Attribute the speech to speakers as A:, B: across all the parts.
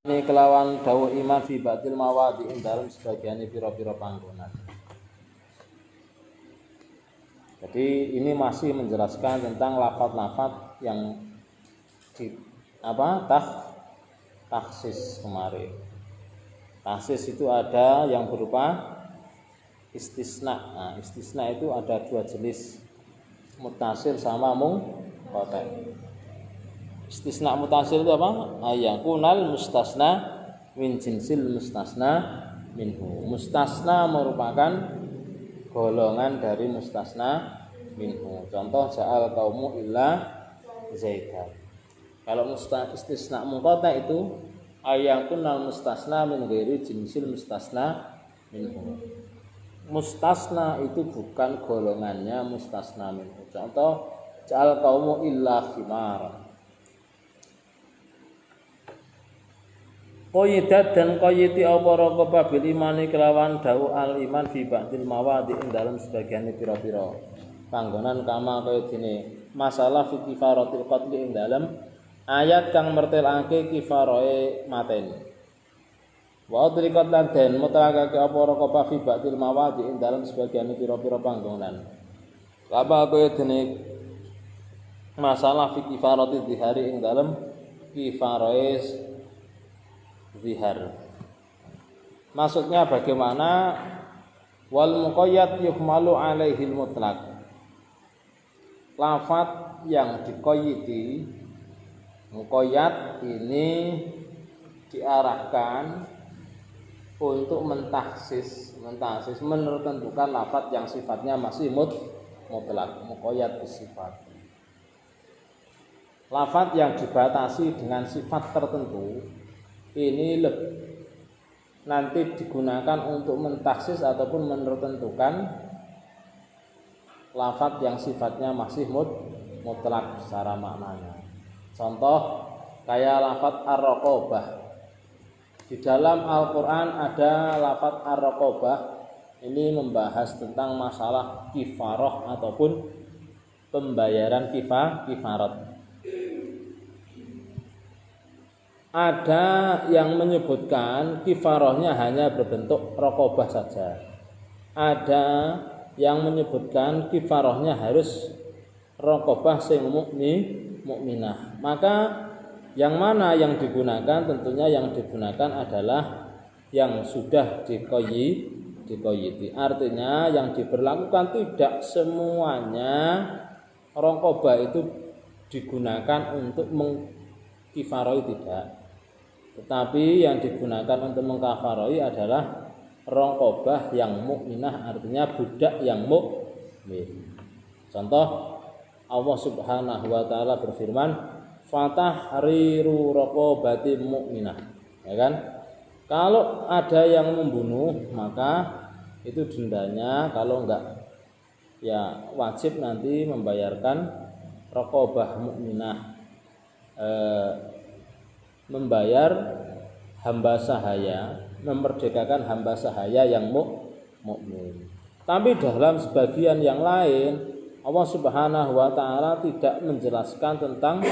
A: Ini kelawan dawuh iman fi batil mawadi ing dalem sebagiane pira-pira panggonan. Jadi ini masih menjelaskan tentang lafaz-lafaz yang taksis kemarin. Taksis itu ada yang berupa istisna. Nah, istisna itu ada dua jenis, mutasir sama munqati'. Istisna mutasir itu apa? Ayakunal mustasna min jinsil mustasna minhu. Mustasna merupakan golongan dari mustasna minhu. Contoh ja'al qaumu illa zaidan. Kalau istisna munqati' itu ayakunal mustasna min ghairi jinsil mustasna minhu. Mustasna itu bukan golongannya mustasna minhu. Contoh ja'al qaumu illa khimar. Qayyidat dan qayyiti apa raqabah bil imani kelawan dawu al iman fi ba'dil mawadi ing dalem sebagian pira-pira panggonan kama kaya dene masalah fi kifaratil qatli ing dalem ayat kang mertelake kifarae mateni. Wa udrikat lan den mutlakake apa raqabah fi ba'dil mawadi ing dalem sebagian pira-pira panggonan. Kama kaya dene masalah fi kifaratil dihari ing dalem kifarae zihar. Maksudnya bagaimana? Wal muqayyad yuhmalu alaihil mutlaq. Lafaz yang diqayyidi, muqayyad ini diarahkan untuk mentaksis menentukan lafaz yang sifatnya masih mutlaq, muqayyad bersifat. Lafaz yang dibatasi dengan sifat tertentu ini nanti digunakan untuk mentaksis ataupun menentukan lafaz yang sifatnya masih mutlak secara maknanya. Contoh kayak lafaz ar-raqabah. Di dalam Al-Qur'an ada lafaz ar-raqabah, ini membahas tentang masalah kifarah ataupun pembayaran kifarat. Ada yang menyebutkan kifarahnya hanya berbentuk raqabah saja. Ada yang menyebutkan kifarahnya harus raqabah sing mukminah. Maka yang mana yang digunakan? Tentunya yang digunakan adalah yang sudah diqayyidi. Artinya yang diberlakukan tidak semuanya raqabah itu digunakan untuk mengkifarahi, tidak. Tetapi yang digunakan untuk mengkafaroi adalah raqabah yang mukminah, artinya budak yang mukmin. Contoh Allah Subhanahu wa taala berfirman, "Fatahriru raqabati mukminah." Ya kan? Kalau ada yang membunuh, maka itu dendanya, kalau enggak ya wajib nanti membayarkan raqabah mukminah. Membayar hamba sahaya, memerdekakan hamba sahaya yang mukmin. Tapi dalam sebagian yang lain Allah Subhanahu wa taala tidak menjelaskan tentang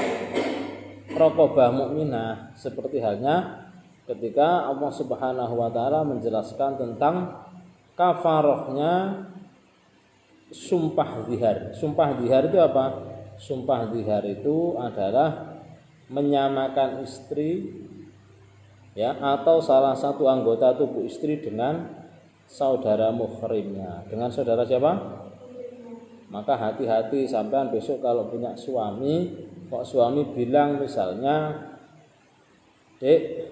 A: raqabah mukminah, seperti halnya ketika Allah Subhanahu wa taala menjelaskan tentang kafarahnya sumpah zihar. Sumpah zihar itu apa? Sumpah zihar itu adalah menyamakan istri ya atau salah satu anggota tubuh istri dengan saudara muhrimnya. Dengan saudara siapa? Maka hati-hati sampean besok kalau punya suami, kok suami bilang misalnya, "Dek,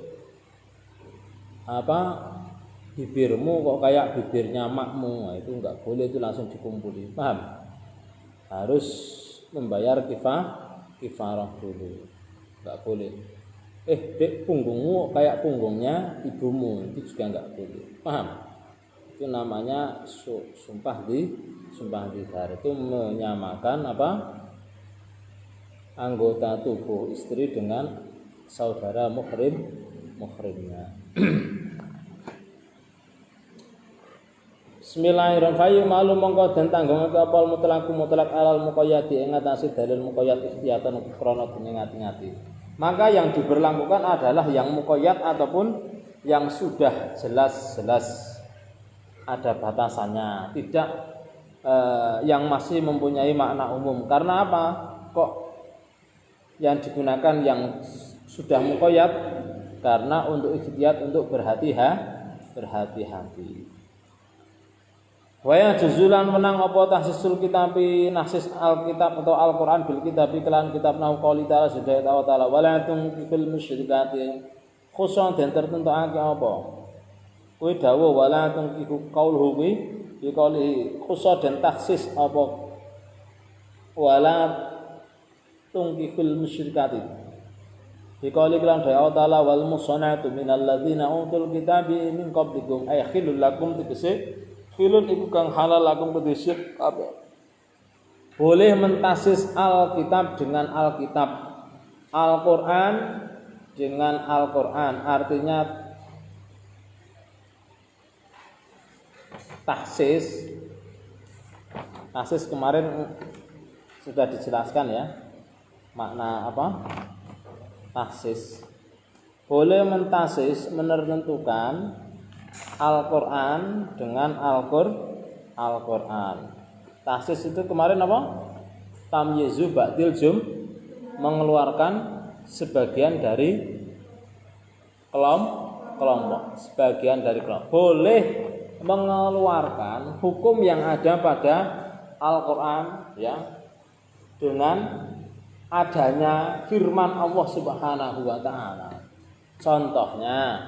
A: bibirmu kok kayak bibirnya makmu." Nah, itu enggak boleh, itu langsung dikumpuli. Paham? Harus membayar kifarah dulu. Enggak boleh. Dek, punggungmu kayak punggungnya ibumu, itu juga enggak boleh. Paham? Itu namanya sumpah zihar. Itu menyamakan anggota tubuh istri dengan saudara muhrimnya. Bismillahirrahmanirrahim. Malu mongko den tanggung apa mutlak alal muqayyadi ing atase dalil muqayyad ikhtiyatan krana dening ngati-ngati. maka yang diberlakukan adalah yang muqayyad ataupun yang sudah jelas-jelas ada batasannya, tidak yang masih mempunyai makna umum. Karena apa? Kok yang digunakan yang sudah muqayyad? Karena untuk ikhtiyat, untuk berhati-hati. Wa ya juzulan menang apa tahsisul kitabi nahsis alkitab atau Al-Qur'an bil kitabi kelan kitab nau qouli ta'ala subhanahu wa ta'ala wala tunqil musyrikati khusun den tertentokake apa kuwi dawuh wala tunqiku qauluhu kuwi diqoli khusun den tahsis apa wala tunqil musyrikati diqoli kelan Allah ta'ala wal musanatu minal ladzina utul kitabi min qablikum ay khilul lakum tegese filun iku kang halal lakum kedhisik kabeh. Boleh mentasis Alkitab dengan Alkitab, Al-Qur'an dengan Al-Qur'an. Artinya tahsis kemarin sudah dijelaskan ya. Makna apa? Tahsis. Boleh mentasis menentukan Al-Qur'an dengan Al-Qur'an. Tahsis itu kemarin apa? Tamyizu ba'dil mengeluarkan sebagian dari kelompok, sebagian dari kelompok. Boleh mengeluarkan hukum yang ada pada Al-Qur'an ya dengan adanya firman Allah Subhanahu wa taala. Contohnya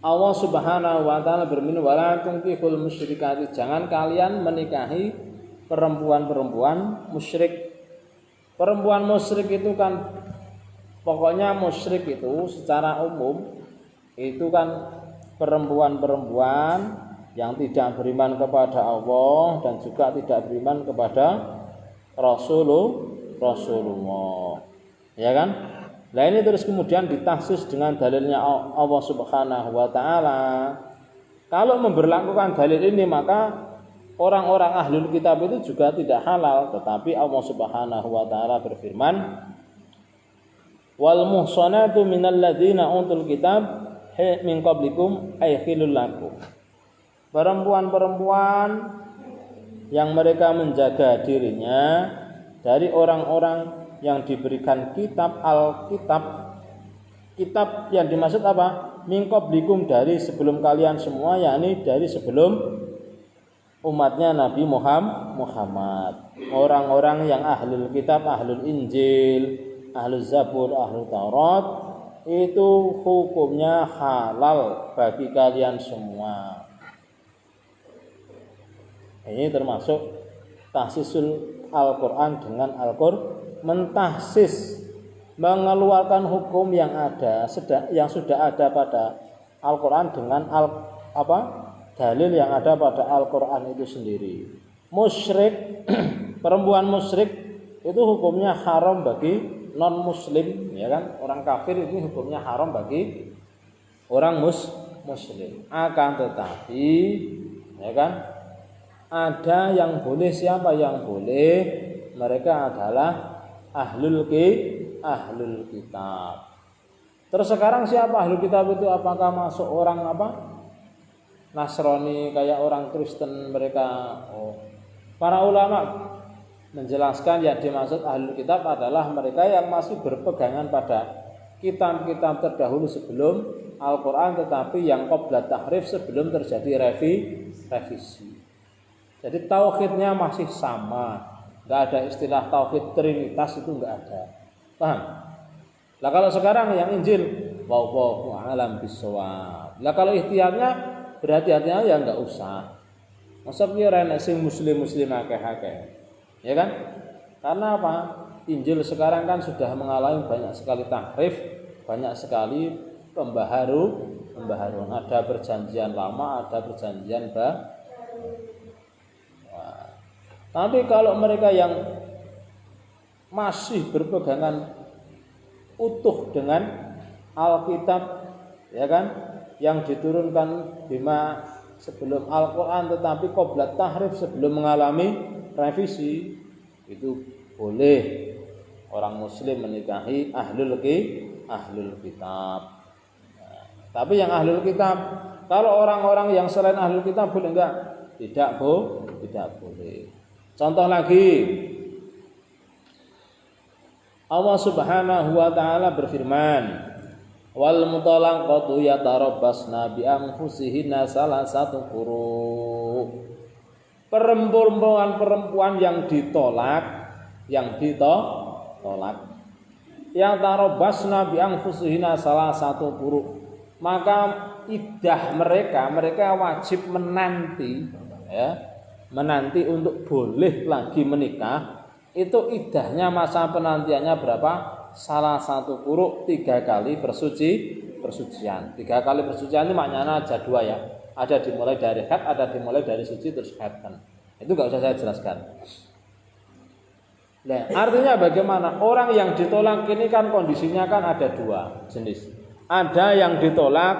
A: Allah Subhanahu wa taala berfirman wala tunqihul musyrikati, jangan kalian menikahi perempuan-perempuan musyrik. Perempuan musyrik itu kan pokoknya musyrik itu secara umum itu kan perempuan-perempuan yang tidak beriman kepada Allah dan juga tidak beriman kepada Rasulullah. Ya kan? Nah ini terus kemudian ditahsis dengan dalilnya Allah Subhanahu wa taala. Kalau memberlakukan dalil ini maka orang-orang ahlul kitab itu juga tidak halal, tetapi Allah Subhanahu wa taala berfirman wal muhsanatu minal ladzina utul kitab min qablikum ay khilul lakum. Perempuan-perempuan yang mereka menjaga dirinya dari orang-orang yang diberikan kitab Alkitab. Kitab yang dimaksud apa? Min qablikum, dari sebelum kalian semua, yakni dari sebelum umatnya Nabi Muhammad. Orang-orang yang ahlul kitab, ahlul Injil, ahlul Zabur, ahlul Taurat itu hukumnya halal bagi kalian semua. Ini termasuk tahsisul Al-Qur'an dengan Al-Qur'an, mentahsis, mengeluarkan hukum yang ada yang sudah ada pada Al-Qur'an dengan dalil yang ada pada Al-Qur'an itu sendiri. Musyrik, perempuan musyrik itu hukumnya haram bagi non muslim, ya kan? Orang kafir itu hukumnya haram bagi orang muslim. Akan tetapi, ya kan? Ada yang boleh. Siapa yang boleh? Mereka adalah ahlul kitab. Terus sekarang siapa ahlul kitab itu? Apakah masuk orang Nasrani, kayak orang Kristen mereka? Para ulama menjelaskan yang dimaksud ahlul kitab adalah mereka yang masih berpegangan pada kitab-kitab terdahulu sebelum Al-Qur'an, tetapi yang qabla tahrif, sebelum terjadi revisi. Jadi tauhidnya masih sama, nggak ada istilah tauhid trinitas, itu nggak ada. Paham? Lah kalau sekarang yang Injil, wallahu a'lam bishawab. Lah kalau ikhtiarnya berhati-hatinya ya nggak usah. Masa piye ora nek sing muslim akeh-akeh. Ya kan? Karena apa? Injil sekarang kan sudah mengalami banyak sekali tahrif, banyak sekali pembaharuan. Ada perjanjian lama, ada perjanjian baru. Tapi kalau mereka yang masih berpegangan utuh dengan Alkitab, ya kan, yang diturunkan bima sebelum Al-Qur'an tetapi qabla tahrif, sebelum mengalami revisi, itu boleh orang muslim menikahi ahlul kitab. Nah, tapi yang ahlul kitab, kalau orang-orang yang selain ahlul kitab boleh enggak? Tidak boleh. Contoh lagi, Allah Subhanahu wa taala berfirman, wal mutalaqatu yatarabbasna bi anfusihinna salasatu quru. Perempuan yang ditolak yang tarabbasna bi anfusihinna salasatu quru, maka iddah mereka wajib menanti, ya, menanti untuk boleh lagi menikah. Itu iddahnya, masa penantiannya berapa? Salah satu quru, 3 kali persucian. 3 kali persucian ini maknanya ada 2 ya. Ada dimulai dari haid, ada dimulai dari suci terus haid kan. Itu enggak usah saya jelaskan. Nah, artinya bagaimana? Orang yang ditolak ini kan kondisinya kan ada 2 jenis. Ada yang ditolak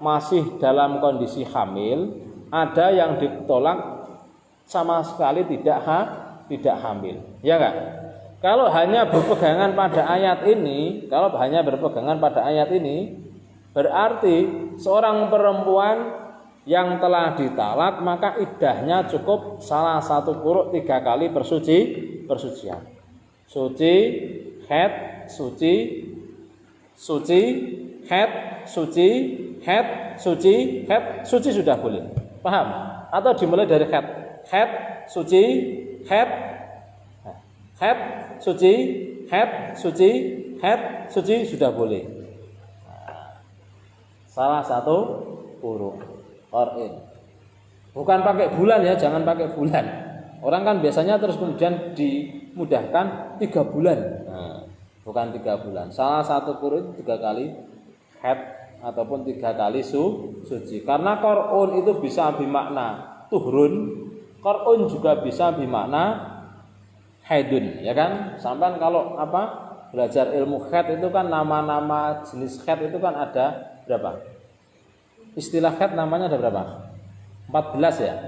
A: masih dalam kondisi hamil, ada yang ditolak sama sekali tidak hamil. Ya enggak? Kalau hanya berpegangan pada ayat ini, berarti seorang perempuan yang telah ditalak maka iddahnya cukup salah satu quru, 3 kali persucian. Suci, haid, suci, haid, suci, haid, suci, haid, suci sudah boleh. Paham? Atau dimulai dari haid, suci, haid, suci, haid, suci, haid, suci sudah boleh. Salah satu quru. Qur'in. Bukan pakai bulan ya, jangan pakai bulan. Orang kan biasanya terus kemudian dimudahkan 3 bulan. Nah, bukan 3 bulan. Salah satu quru 3 kali haid ataupun 3 kali suci. Karena Qur'un itu bisa bermakna tuhrun, Qur'un juga bisa bermakna haidun, ya kan? Sampai kalau belajar ilmu haid itu kan nama-nama jenis haid itu kan ada berapa? Istilah haid namanya ada berapa? 14 ya.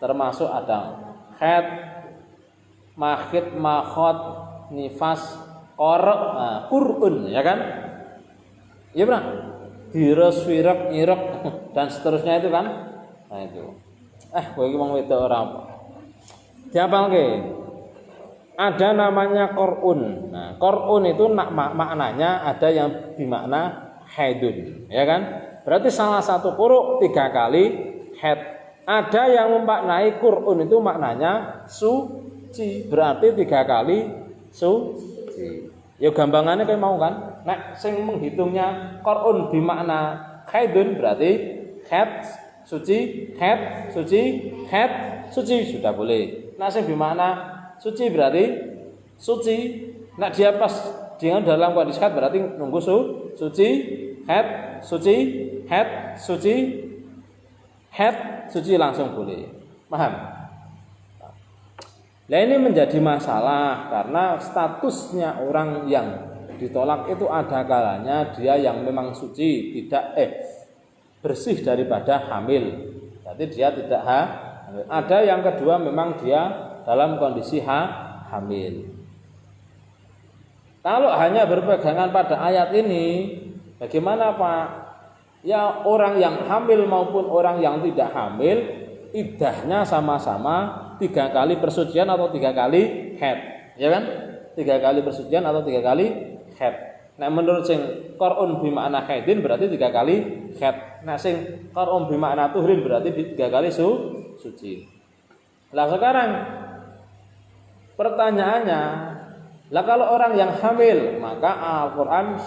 A: Termasuk ada haid, mahid, makhot, nifas, qur'un, ya kan? Iya benar. Dirus, wirek, nyirek dan seterusnya itu kan. Nah itu. Kowe iki wong wedok ora apa. Diapalke. Ada namanya qur'un. Nah, qur'un itu maknanya ada yang bermakna haidun, ya kan? Berarti salah satu quru 3 kali haid. Ada yang memaknai qur'un itu maknanya suci, berarti 3 kali suci. Ya gampangannya kayak mau kan? Nek sing menghitungnya qur'un bermakna haidun berarti haid, suci, haid, suci, haid, suci sudah boleh. Nek sing bermakna suci berarti suci. Nek dia pas dengan dalam kondisi haid berarti nunggu suci, haid, suci, haid, suci, haid, suci langsung boleh. Paham? Nah ini menjadi masalah karena statusnya orang yang ditolak itu ada kalanya dia yang memang suci, tidak bersih daripada hamil. Berarti dia tidak hamil. Ada yang kedua memang dia dalam kondisi hamil. Kalau hanya berpegangan pada ayat ini, bagaimana Pak? Ya orang yang hamil maupun orang yang tidak hamil iddahnya sama-sama 3 kali persucian atau 3 kali haid, ya kan? 3 kali persucian atau 3 kali haid. Nah menurut sing qur'un bimakna haidin berarti 3 kali haid. Nah sing qur'un bimakna tuhrin berarti 3 kali suci. Lah sekarang pertanyaannya, lah kalau orang yang hamil maka Al-Qur'an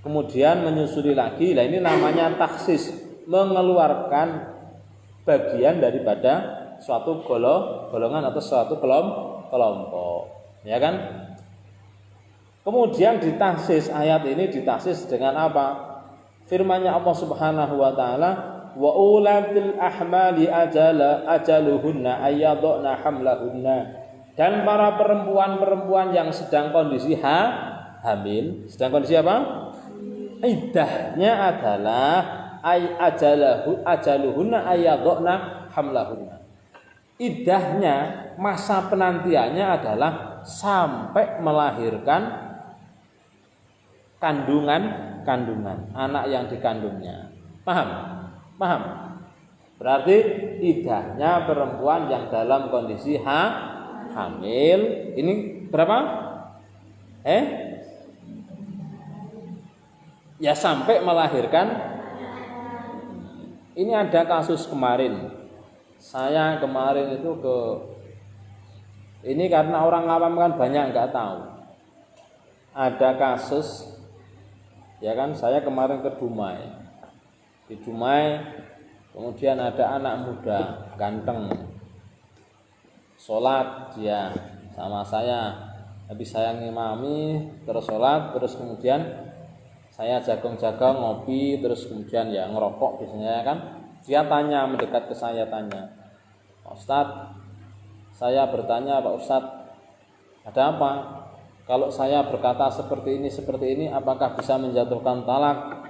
A: kemudian menyusuli lagi, lah ini namanya taksis, mengeluarkan bagian daripada suatu golongan atau suatu kelompok, ya kan? Kemudian ditaksis, ayat ini ditaksis dengan apa? Firman-Nya Allah Subhanahu wa taala, wa ulatil ahmali ajaluhunna ayyadna hamlahunna. Dan para perempuan-perempuan yang sedang kondisi hamil, sedang kondisi apa? Iddahnya adalah ajaluhunna ayyadna hamlahunna. Iddahnya, masa penantiannya adalah Sampai melahirkan kandungan anak yang dikandungnya. Paham? Berarti iddahnya perempuan yang dalam kondisi hamil ini berapa? Ya sampai melahirkan. Ini ada kasus kemarin. Saya kemarin itu ini karena orang awam kan banyak nggak tahu. Ada kasus, ya kan? Saya kemarin ke Dumai. Di Dumai, kemudian ada anak muda, ganteng, sholat dia sama saya. Habis saya ngimami, terus sholat, terus kemudian saya jagung-jagung ngopi, terus kemudian ya ngerokok biasanya kan. Dia tanya, mendekat ke saya tanya, Pak Ustadz, saya bertanya, Pak Ustadz, ada apa? Kalau saya berkata seperti ini, apakah bisa menjatuhkan talak?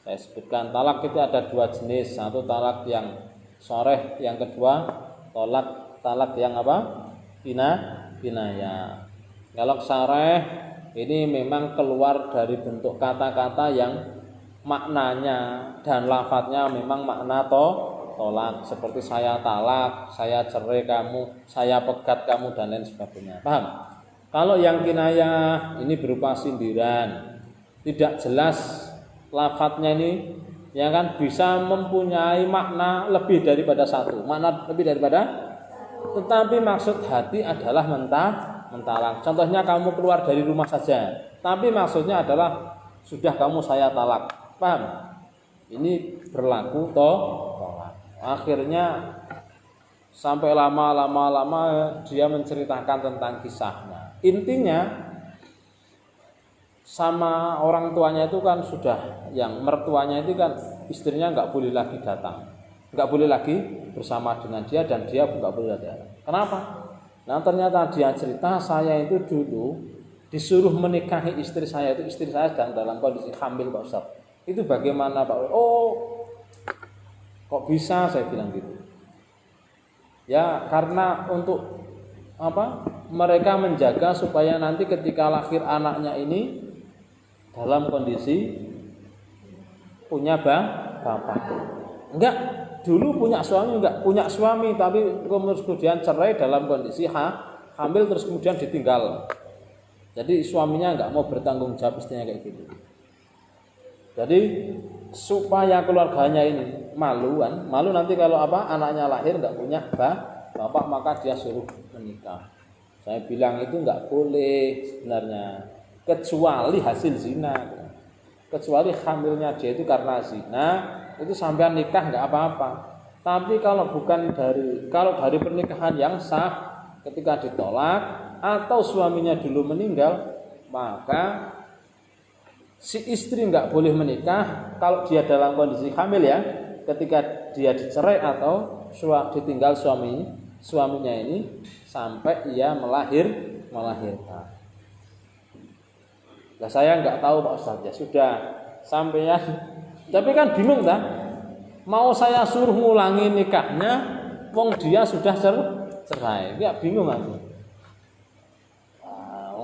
A: Saya sebutkan talak itu ada dua jenis, satu talak yang soreh, yang kedua talak yang apa? Kinayah. Kalau soreh ini memang keluar dari bentuk kata-kata yang maknanya dan lafadznya memang makna tolak, seperti saya talak, saya cerai kamu, saya pegat kamu, dan lain sebagainya. Paham? Kalau yang kinayah ini berupa sindiran, tidak jelas lafadznya ini, ya kan, bisa mempunyai makna lebih daripada satu, tetapi maksud hati adalah mentalak. Contohnya kamu keluar dari rumah saja, tapi maksudnya adalah sudah kamu saya talak. Paham? Ini berlaku tolak. Akhirnya sampai lama dia menceritakan tentang kisahnya. Intinya sama orang tuanya itu kan sudah, yang mertuanya itu kan istrinya nggak boleh lagi datang, nggak boleh lagi bersama dengan dia, dan dia nggak boleh datang. Kenapa? Nah ternyata dia cerita, saya itu dulu disuruh menikahi istri saya sedang dalam kondisi hamil, Pak Ustaz. Itu bagaimana Pak? Oh, kok bisa, saya bilang gitu. Ya karena untuk apa? Mereka menjaga supaya nanti ketika lahir anaknya ini dalam kondisi punya bapak. Enggak, dulu punya suami, tapi kemudian cerai dalam kondisi hamil, terus kemudian ditinggal. Jadi suaminya enggak mau bertanggung jawab, istrinya kayak gitu. Jadi supaya keluarganya ini malu nanti kalau anaknya lahir enggak punya bapak, maka dia suruh menikah. Saya bilang itu enggak boleh sebenarnya, kecuali hasil zina. Kecuali hamilnya dia itu karena zina, itu sampean nikah enggak apa-apa. Tapi kalau dari pernikahan yang sah, ketika ditolak atau suaminya dulu meninggal, maka si istri enggak boleh menikah kalau dia dalam kondisi hamil, ya. Ketika dia dicerai atau ditinggal suaminya ini sampai ia melahirkan. Lah saya enggak tahu Pak Ustaz, ya sudah sampean. Tapi kan bingung kan? Mau saya suruh ngulangi nikahnya, wong dia sudah cerai. Ya bingung aku.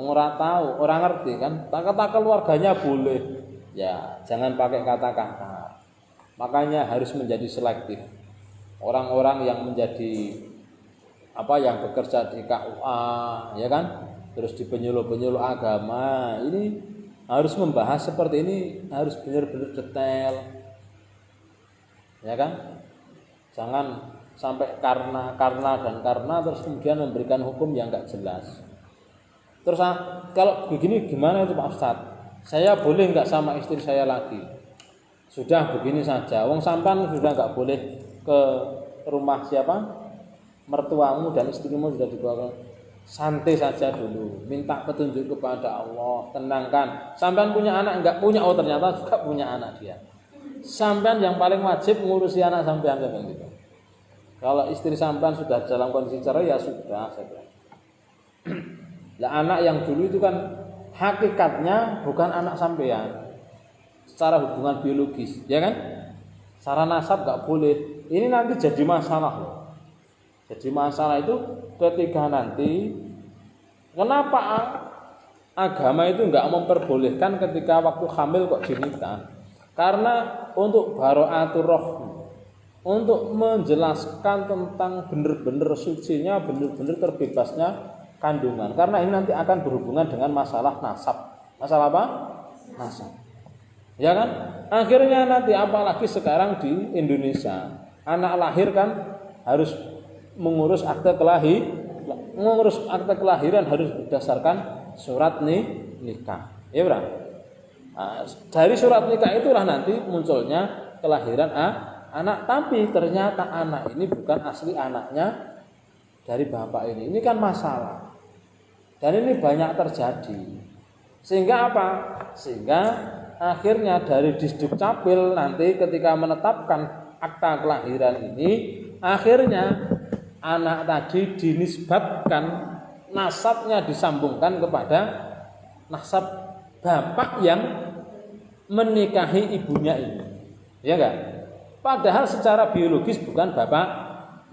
A: Orang tahu, orang ngerti kan, kata keluarganya boleh, ya jangan pakai kata-kata. Makanya harus menjadi selektif. Orang-orang yang menjadi yang bekerja di KUA, ya kan, terus di penyuluh-penyuluh agama, ini harus membahas seperti ini, harus benar-benar detail, ya kan. Jangan sampai karena terus kemudian memberikan hukum yang enggak jelas. Terus kalau begini gimana itu Pak Ustadz? Saya boleh enggak sama istri saya lagi? Sudah begini saja. Wong sampan sudah enggak boleh ke rumah siapa? Mertuamu dan istrimu sudah dibawa. Santai saja dulu. Minta petunjuk kepada Allah. Tenangkan. Sampan punya anak enggak punya? Oh ternyata juga punya anak dia. Sampan yang paling wajib ngurusi anak sampean gitu. Kalau istri sampan sudah dalam kondisi cerai, ya sudah saja. Lah anak yang dulu itu kan hakikatnya bukan anak sampean secara hubungan biologis, ya kan? Secara nasab enggak boleh. Ini nanti jadi masalah loh. Jadi masalah itu ketika nanti Kenapa agama itu enggak memperbolehkan ketika waktu hamil kok dinikah? Karena untuk bara'atur roh, untuk menjelaskan tentang benar-benar sucinya, benar-benar terbebasnya kandungan. Karena ini nanti akan berhubungan dengan masalah nasab. Masalah apa? Nasab. Ya kan? Akhirnya nanti apalagi sekarang di Indonesia, anak lahir kan harus mengurus akte kelahiran harus berdasarkan surat nikah. Ya, Bro. Nah, dari surat nikah itulah nanti munculnya kelahiran anak, tapi ternyata anak ini bukan asli anaknya dari bapak ini. Ini kan masalah. Dan ini banyak terjadi. Sehingga apa? Sehingga akhirnya dari Disduk Capil nanti ketika menetapkan akta kelahiran ini, akhirnya anak tadi dinisbatkan, nasabnya disambungkan kepada nasab bapak yang menikahi ibunya ini. Ya enggak? Padahal secara biologis bukan bapak.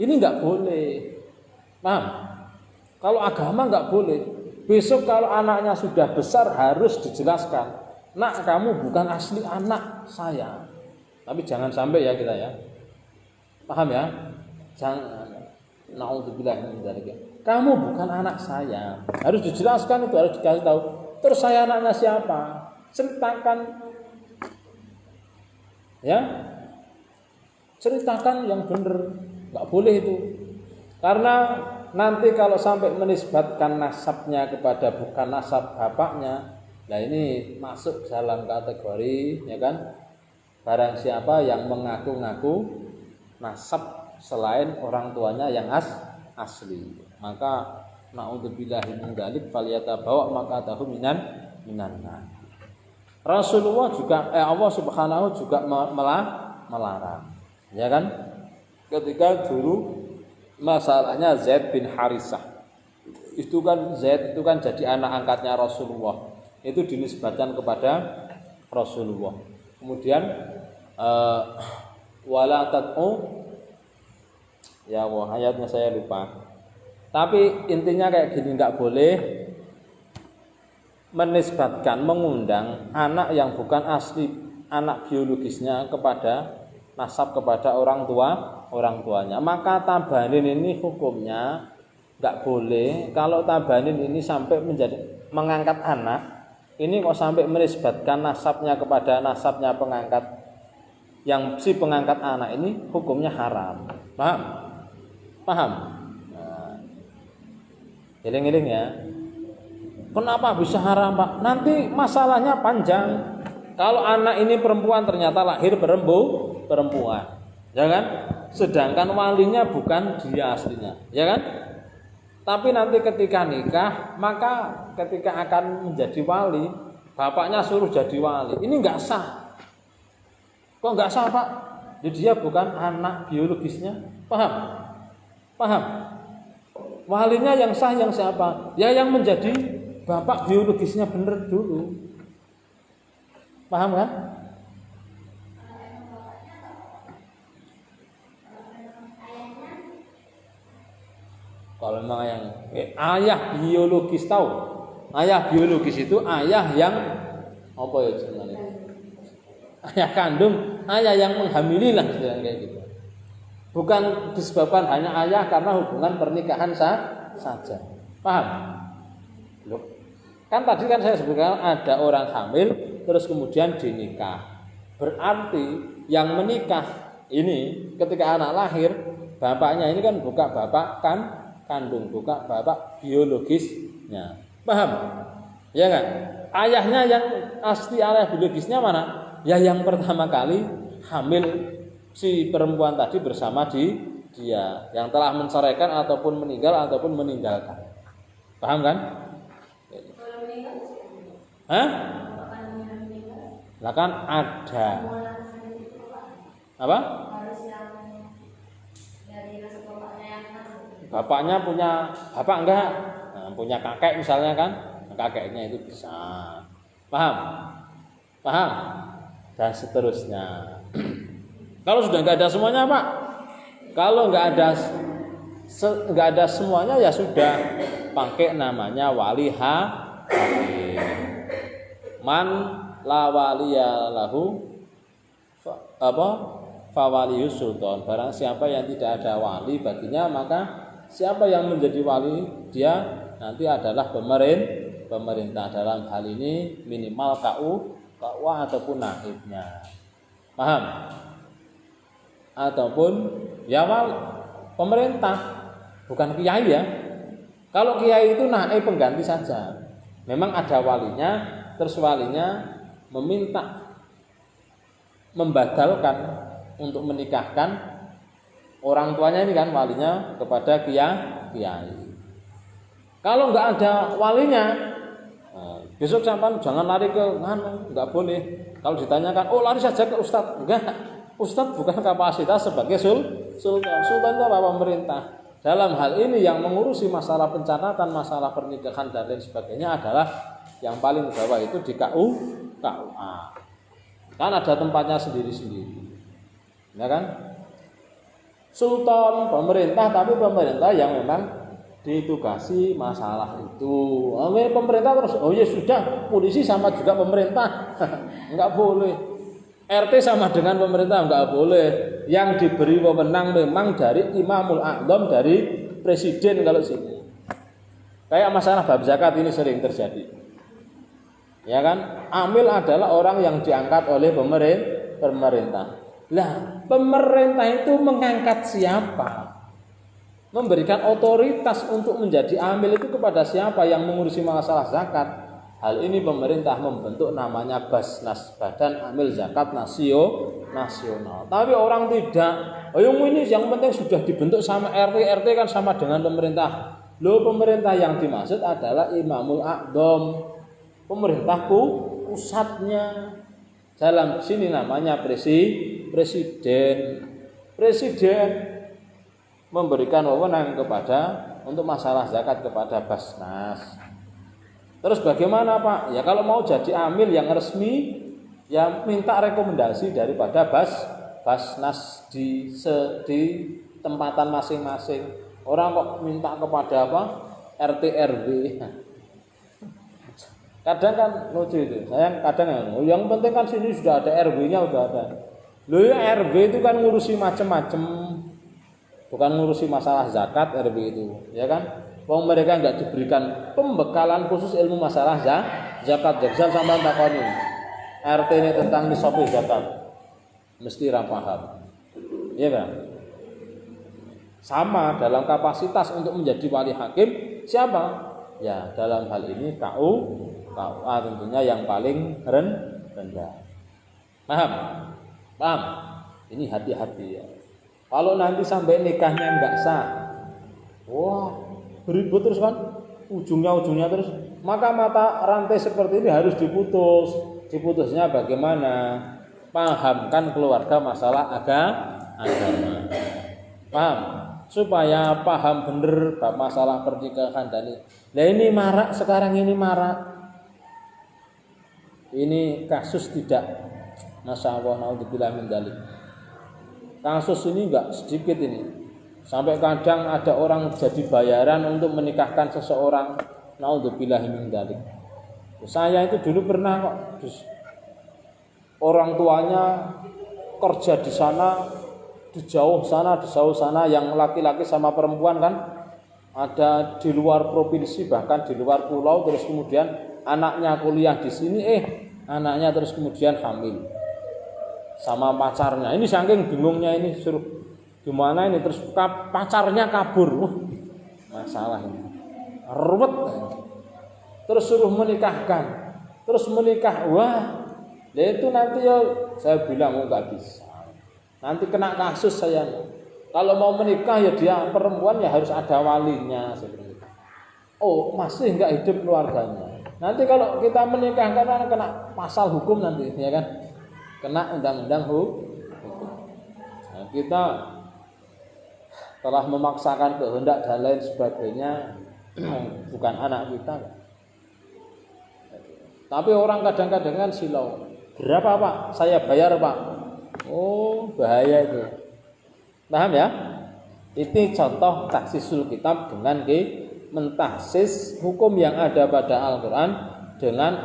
A: Ini enggak boleh. Paham? Kalau agama enggak boleh. Besok kalau anaknya sudah besar harus dijelaskan, "Nak, kamu bukan asli anak saya." Tapi jangan sampai ya kita ya. Paham ya? Jangan. Naudzubillah min dzalik. Kamu bukan anak saya. Harus dijelaskan itu, harus dikasih tahu. Terus saya anaknya siapa? Ceritakan. Ya. Ceritakan yang benar. Enggak boleh itu. Karena nanti kalau sampai menisbatkan nasabnya kepada bukan nasab bapaknya, nah ini masuk dalam kategori, ya kan? Barang siapa yang mengaku-ngaku nasab selain orang tuanya yang asli, maka naudzubillahi min dzalik falyatabawa maqatahu minan nar. Rasulullah juga Allah Subhanahu juga melarang. Ya kan? Ketika dulu masalahnya Zaid bin Harisah. Itu kan Zaid itu kan jadi anak angkatnya Rasulullah. Itu dinisbatkan kepada Rasulullah. Kemudian wala tat'u, ya Allah, ayatnya saya lupa. Tapi intinya kayak gini, enggak boleh menisbatkan, mengundang anak yang bukan asli anak biologisnya kepada nasab kepada orang tuanya. Maka tabanin ini hukumnya enggak boleh. Kalau tabanin ini sampai menjadi mengangkat anak, ini kok sampai menisbatkan nasabnya kepada nasabnya pengangkat, yang si pengangkat anak ini hukumnya haram. Paham? Nah, eling-eling ya. Kenapa bisa haram, Pak? Nanti masalahnya panjang. Kalau anak ini perempuan ternyata lahir perempuan, ya kan? Sedangkan walinya bukan dia aslinya, ya kan? Tapi nanti ketika nikah, maka ketika akan menjadi wali, bapaknya suruh jadi wali. Ini enggak sah. Kok enggak sah, Pak? Jadi dia bukan anak biologisnya. Paham? Walinya yang sah yang siapa? Ya yang menjadi bapak biologisnya benar dulu. Paham kan? Kalau memang yang ayah biologis tahu. Ayah biologis itu ayah yang apa ya sebenarnya? Ayah kandung, ayah yang menghamili lah kayak gitu. Bukan disebabkan hanya ayah karena hubungan pernikahan saja. Paham? Loh. Kan tadi kan saya sebutkan ada orang hamil terus kemudian dinikah. Berarti yang menikah ini ketika anak lahir, bapaknya ini kan bukan bapak kandung, bukan bapak biologisnya. Paham? Ya enggak? Ayahnya yang asli ayah biologisnya mana? Ya yang pertama kali hamil si perempuan tadi bersama dia yang telah menceraikan ataupun meninggal ataupun meninggalkan. Paham kan? Hah? Lah kan ada. Apa? Bapaknya punya bapak enggak? Nah, punya kakek misalnya kan? Kakeknya itu bisa. Paham? Dan seterusnya. Kalau sudah enggak ada semuanya, Pak. Kalau enggak ada semuanya ya sudah. pakai namanya wali hakim. Man la waliya lahu fawaliyus sultan. Barang siapa yang tidak ada wali baginya, maka siapa yang menjadi wali dia nanti adalah pemerintah. Dalam hal ini minimal KUA ataupun naibnya. Paham? Ataupun ya wali pemerintah, bukan kiai ya. Kalau kiai itu naib pengganti saja. Memang ada walinya, terus walinya meminta membatalkan untuk menikahkan orang tuanya ini kan walinya kepada kiai. Kalau nggak ada walinya, besok sampai jangan lari ke mana, nggak boleh. Kalau ditanyakan, oh lari saja ke ustadz, enggak. Ustadz bukan kapasitas sebagai sultan. Sultan itu apa? Pemerintah. Dalam hal ini yang mengurusi masalah pencatatan, masalah pernikahan dan lain sebagainya adalah yang paling bawah itu di KUA. Kan ada tempatnya sendiri-sendiri. Ya kan? Sultan pemerintah, tapi pemerintah yang memang ditugasi masalah itu. Pemerintah terus, oh ya sudah, polisi sama juga pemerintah. Enggak boleh. RT sama dengan pemerintah, enggak boleh. Yang diberi wewenang memang dari Imamul A'zam, dari presiden kalau sini. Kayak masalah bab zakat ini sering terjadi. Ya kan? Amil adalah orang yang diangkat oleh pemerintah. Lah, pemerintah itu mengangkat siapa? Memberikan otoritas untuk menjadi amil itu kepada siapa yang mengurusi masalah zakat? Hal ini pemerintah membentuk namanya Basnas, Badan Amil Zakat Nasional. Tapi orang tidak. Ini yang penting sudah dibentuk sama RT kan sama dengan pemerintah. Loh, pemerintah yang dimaksud adalah Imamul A'zam. Pemerintahku pusatnya. Dalam sini namanya presiden. Presiden memberikan wewenang untuk masalah zakat kepada Basnas. Terus bagaimana Pak? Ya kalau mau jadi amil yang resmi, ya minta rekomendasi daripada Basnas di tempatan masing-masing. Orang kok minta kepada apa? RT RW. Kadang kan lucu itu. Saya kadang yang penting kan sini sudah ada RW-nya udah ada. Loh ya RW itu kan ngurusi macam-macam. Bukan ngurusi masalah zakat RW itu, ya kan? Wong mereka enggak diberikan pembekalan khusus ilmu masalah zakat. Jaksel sama takoni. RT ini tentang nisab zakat. Mesti ra paham. Iya kan? Sama dalam kapasitas untuk menjadi wali hakim siapa? Ya, dalam hal ini KUA tentunya yang paling rendah. Paham? Paham? Ini hati-hati ya. Kalau nanti sampai nikahnya enggak sah, wah beribut terus kan, ujungnya terus. Maka mata rantai seperti ini harus diputus. Diputusnya bagaimana? Pahamkan keluarga masalah agama. Paham? Supaya paham bener bab masalah pernikahan dan ini. Nah ini marak sekarang ini marak. Ini kasus tidak. Masya Allah, naudzubillah min dzalik. Kasus ini enggak sedikit ini. Sampai kadang ada orang jadi bayaran untuk menikahkan seseorang. Naudzubillah min dzalik. Saya itu dulu pernah kok. Orang tuanya kerja di sana, di jauh sana yang laki-laki sama perempuan kan ada di luar provinsi bahkan di luar pulau, terus kemudian anaknya kuliah di sini anaknya terus kemudian hamil sama pacarnya. Ini saking bingungnya ini suruh gimana ini terus pacarnya kabur. Masalah ini. Ruwet. Terus suruh menikahkan. Terus menikah. Wah. Ya itu nanti ya saya bilang enggak bisa. Nanti kena kasus saya. Kalau mau menikah ya dia perempuan ya harus ada walinya seperti itu. Oh, masih enggak hidup keluarganya. Nanti kalau kita menikahkan kan kena pasal hukum nanti, ya kan? Kena undang-undang hukum. Nah, kita telah memaksakan kehendak dan lain sebagainya, bukan anak kita. Tapi orang kadang-kadang kan silau. Berapa Pak? Saya bayar Pak. Oh, bahaya itu. Paham ya? Itu contoh taksisul kitab dengan mentahsis hukum yang ada pada Al-Qur'an dengan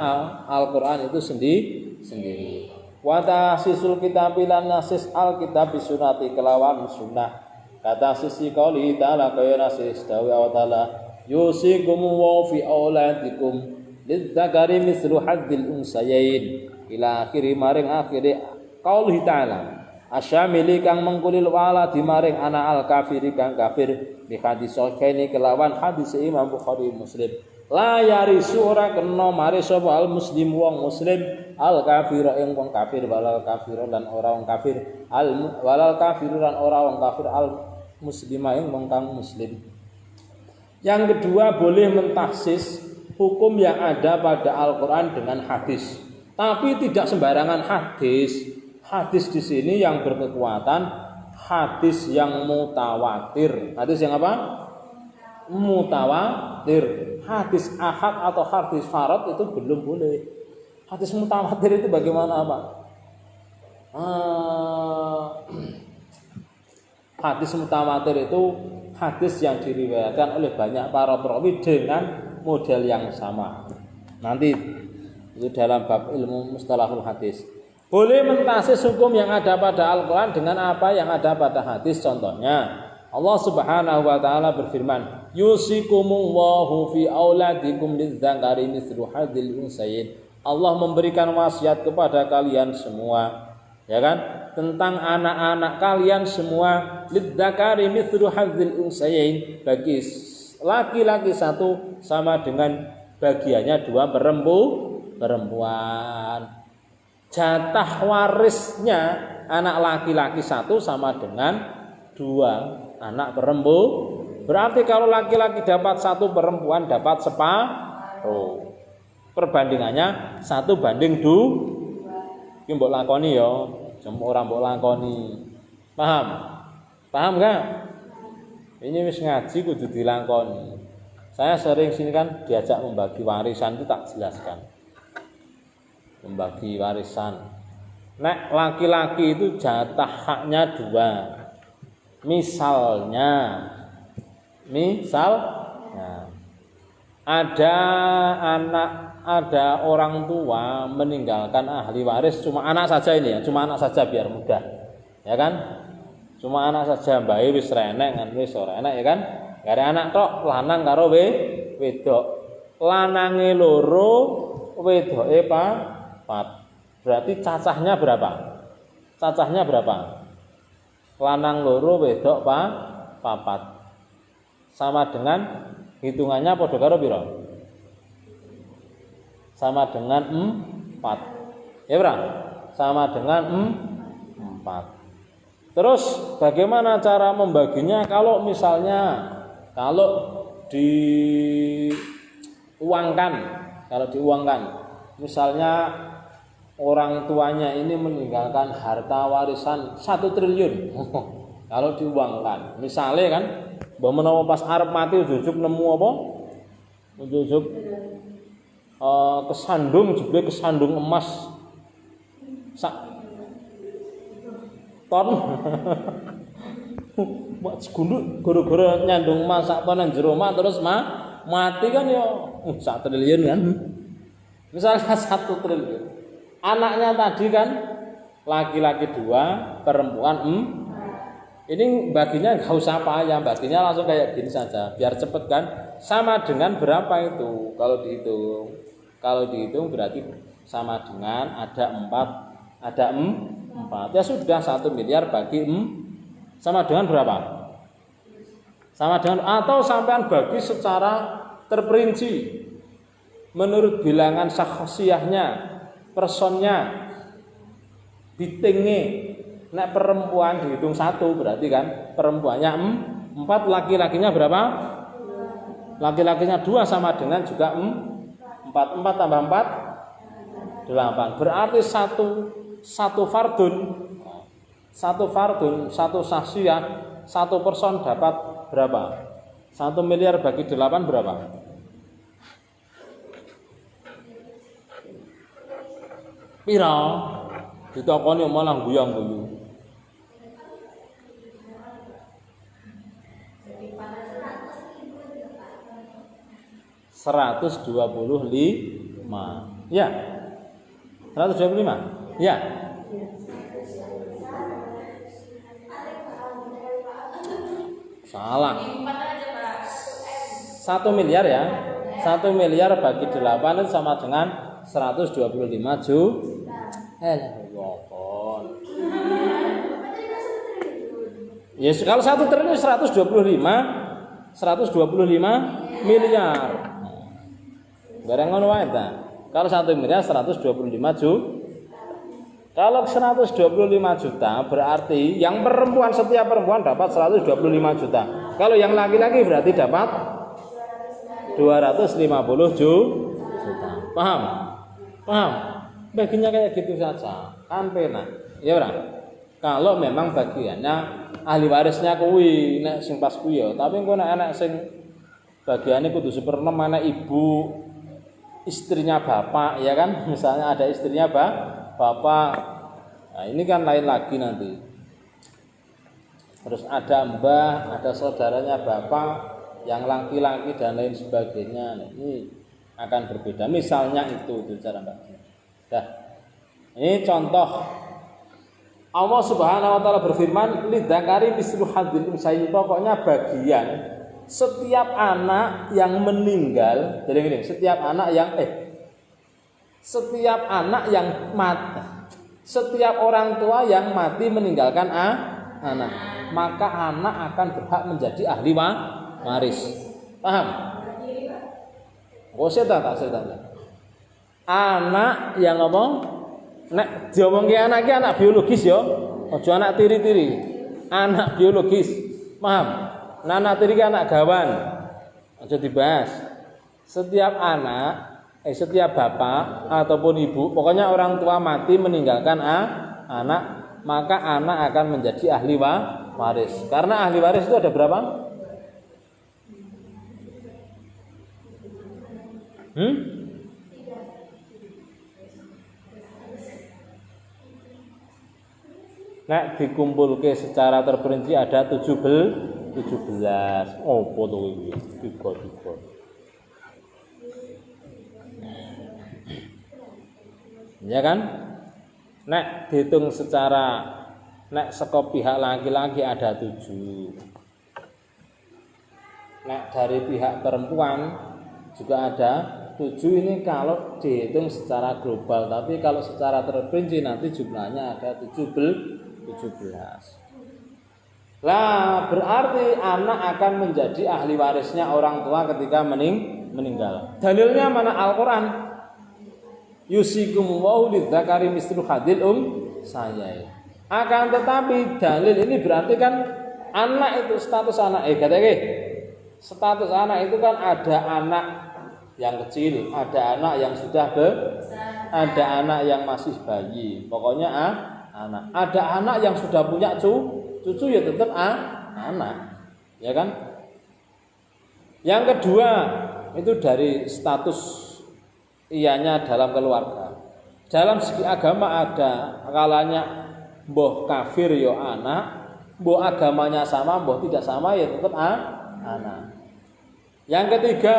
A: Al-Qur'an itu sendiri. Wa tahsisul kitabi lan nasis al-kitab sunnati kelawan sunnah. Kata sisi qauli ta'ala kaya nasis dawa ta'ala yusikum wa fi auladikum lidzakari mislu hadzil unsayain ila akhiri maring akhiri qauli ta'ala asyamili kang mengkulil waladi maring anak al-kafiri kang kafir bi hadis sahihaini kelawan hadis Imam Bukhari Muslim la yarisu ora kena mari sapa al muslim wong muslim al kafir ing wong kafir walal kafir lan ora wong kafir walal kafir lan ora wong kafir al muslimah ing wong kang muslim. Yang kedua boleh mentahsis hukum yang ada pada Al-Qur'an dengan hadis. Tapi tidak sembarangan hadis. Hadis di sini yang berkekuatan hadis yang mutawatir. Hadis yang apa? Mutawatir. Hadis ahad atau hadis farad itu belum boleh. Hadis mutawatir itu bagaimana, Pak? Hadis mutawatir itu hadis yang diriwayatkan oleh banyak para perawi dengan model yang sama. Nanti itu dalam bab ilmu mustalahul hadis. Boleh mentahsis hukum yang ada pada Al-Qur'an dengan apa yang ada pada hadis. Contohnya Allah Subhanahu wa taala berfirman, "Yusikumullahu fi auladikum lidzakari mithlu hadzil unsayain." Allah memberikan wasiat kepada kalian semua, ya kan? Tentang anak-anak kalian semua, lidzakari mithlu hadzil unsayain, bagi laki-laki satu sama dengan bagiannya dua perempuan. Jatah warisnya anak laki-laki satu sama dengan dua anak perempuan. Berarti kalau laki-laki dapat satu, perempuan dapat separuh. Perbandingannya 1:2. Iki mbok lakoni ya, jempuk ora mbok lakoni. Paham? Paham enggak? Ini wis ngaji kudu dilakoni. Saya sering sini kan diajak membagi warisan itu tak jelaskan. Membagi warisan. Nek laki-laki itu jatah haknya 2. Misalnya ada orang tua meninggalkan ahli waris cuma anak saja ini ya, cuma anak saja biar mudah. Ya kan? Cuma anak saja mbae wis renek kan wis ora enak ya kan? Gare anak tok lanang karo wedok. Lanange loro, wedoke papat. Berarti cacahnya berapa? Cacahnya berapa? Lanang loro wedok papat. Sama dengan hitungannya padha karo pira? Sama dengan 4. Ya, Bro? Sama dengan 4. Terus bagaimana cara membaginya kalau misalnya diuangkan. Misalnya orang tuanya ini meninggalkan harta warisan 1 triliun. Kalau diuangkan, misalnya kan, mbok menawa pas arep mati ujug nemu apa? Ujug kesandung emas sak ton. Segunduk gara-gara nyandung emas sak ton nang jero omah terus mati kan ya 1 triliun kan. Misalnya 1 triliun. Anaknya tadi kan laki-laki 2, perempuan 4. Ini baginya enggak usah payah, baginya langsung kayak gini saja, biar cepet kan. Sama dengan berapa itu kalau dihitung? Kalau dihitung berarti sama dengan ada 4. Ya sudah 1 miliar bagi 4 sama dengan berapa? Sama dengan atau sampean bagi secara terperinci menurut bilangan syakhsiyahnya, personnya, bitingnya. Nek perempuan dihitung 1 berarti kan perempuannya 4, laki-lakinya berapa? Laki-lakinya 2 sama dengan juga 4. 4 tambah 4 8. Berarti satu fardun, satu saksiyah, 1 person dapat berapa? 1 miliar bagi 8 berapa? Pira? Ditakoni malah guyang-guyu. 125. Ya. 125. Ya. Salah. 1 miliar ya. 1 miliar bagi 8 itu sama dengan 125 juta. Ya, kalau 1 triliun 125 miliar. Barang ngono wae ta. Kalau 1 miliar 125 juta. Kalau 125 juta berarti yang perempuan, setiap perempuan dapat 125 juta. Kalau yang laki-laki berarti dapat 250 juta. Paham? Paham? Baginya kayak gitu saja. Kan penak. Ya ora? Kalau memang bagiannya ahli warisnya kuwi nek sing pas kuwi ya, tapi engko nek anak sing bagiannya kudu 1/6 anak ibu, istrinya bapak, ya kan? Misalnya ada istrinya bapak. Nah, ini kan lain lagi nanti. Terus ada mbah, ada saudaranya bapak yang laki-laki dan lain sebagainya. Nah, ini akan berbeda. Misalnya itu cara bagi. Dah. Ini contoh Allah Subhanahu wa taala berfirman, lidzakari mislu hadzil unsayyin. Pokoknya bagian setiap anak yang meninggal, jadi gini, setiap anak yang mati, setiap orang tua yang mati meninggalkan anak, maka anak akan berhak menjadi ahli waris. Paham? Anak yang ngomong, nek diomongke anak iki anak biologis ya, aja anak tiri-tiri. Anak biologis. Paham? Nah, anak tiri ki anak gawan. Aja dibahas. Setiap setiap bapak ataupun ibu, pokoknya orang tua mati meninggalkan anak, maka anak akan menjadi ahli waris. Karena ahli waris itu ada berapa? Nek dikumpulke secara terperinci ada 17. Oh, foto iki. Tiga. Ya kan? Nek dihitung secara saka pihak laki-laki ada 7. Nek dari pihak perempuan juga ada 7. Ini kalau dihitung secara global, tapi kalau secara terperinci nanti jumlahnya ada 17. Lah berarti anak akan menjadi ahli warisnya orang tua ketika meninggal. Dalilnya mana? Al-Qur'an. Yusikumullahu lidzakari mislu hadzil unsayyin. Akan tetapi dalil ini berarti kan anak itu status anak status anak itu kan ada anak yang kecil, ada anak yang sudah ada anak yang masih bayi. Pokoknya anak. Ada anak yang sudah punya cucu ya tetap anak. Ya kan? Yang kedua, itu dari status ianya dalam keluarga. Dalam segi agama ada kalanya mbah kafir ya anak, mbah agamanya sama, mbah tidak sama ya tetap anak. Yang ketiga,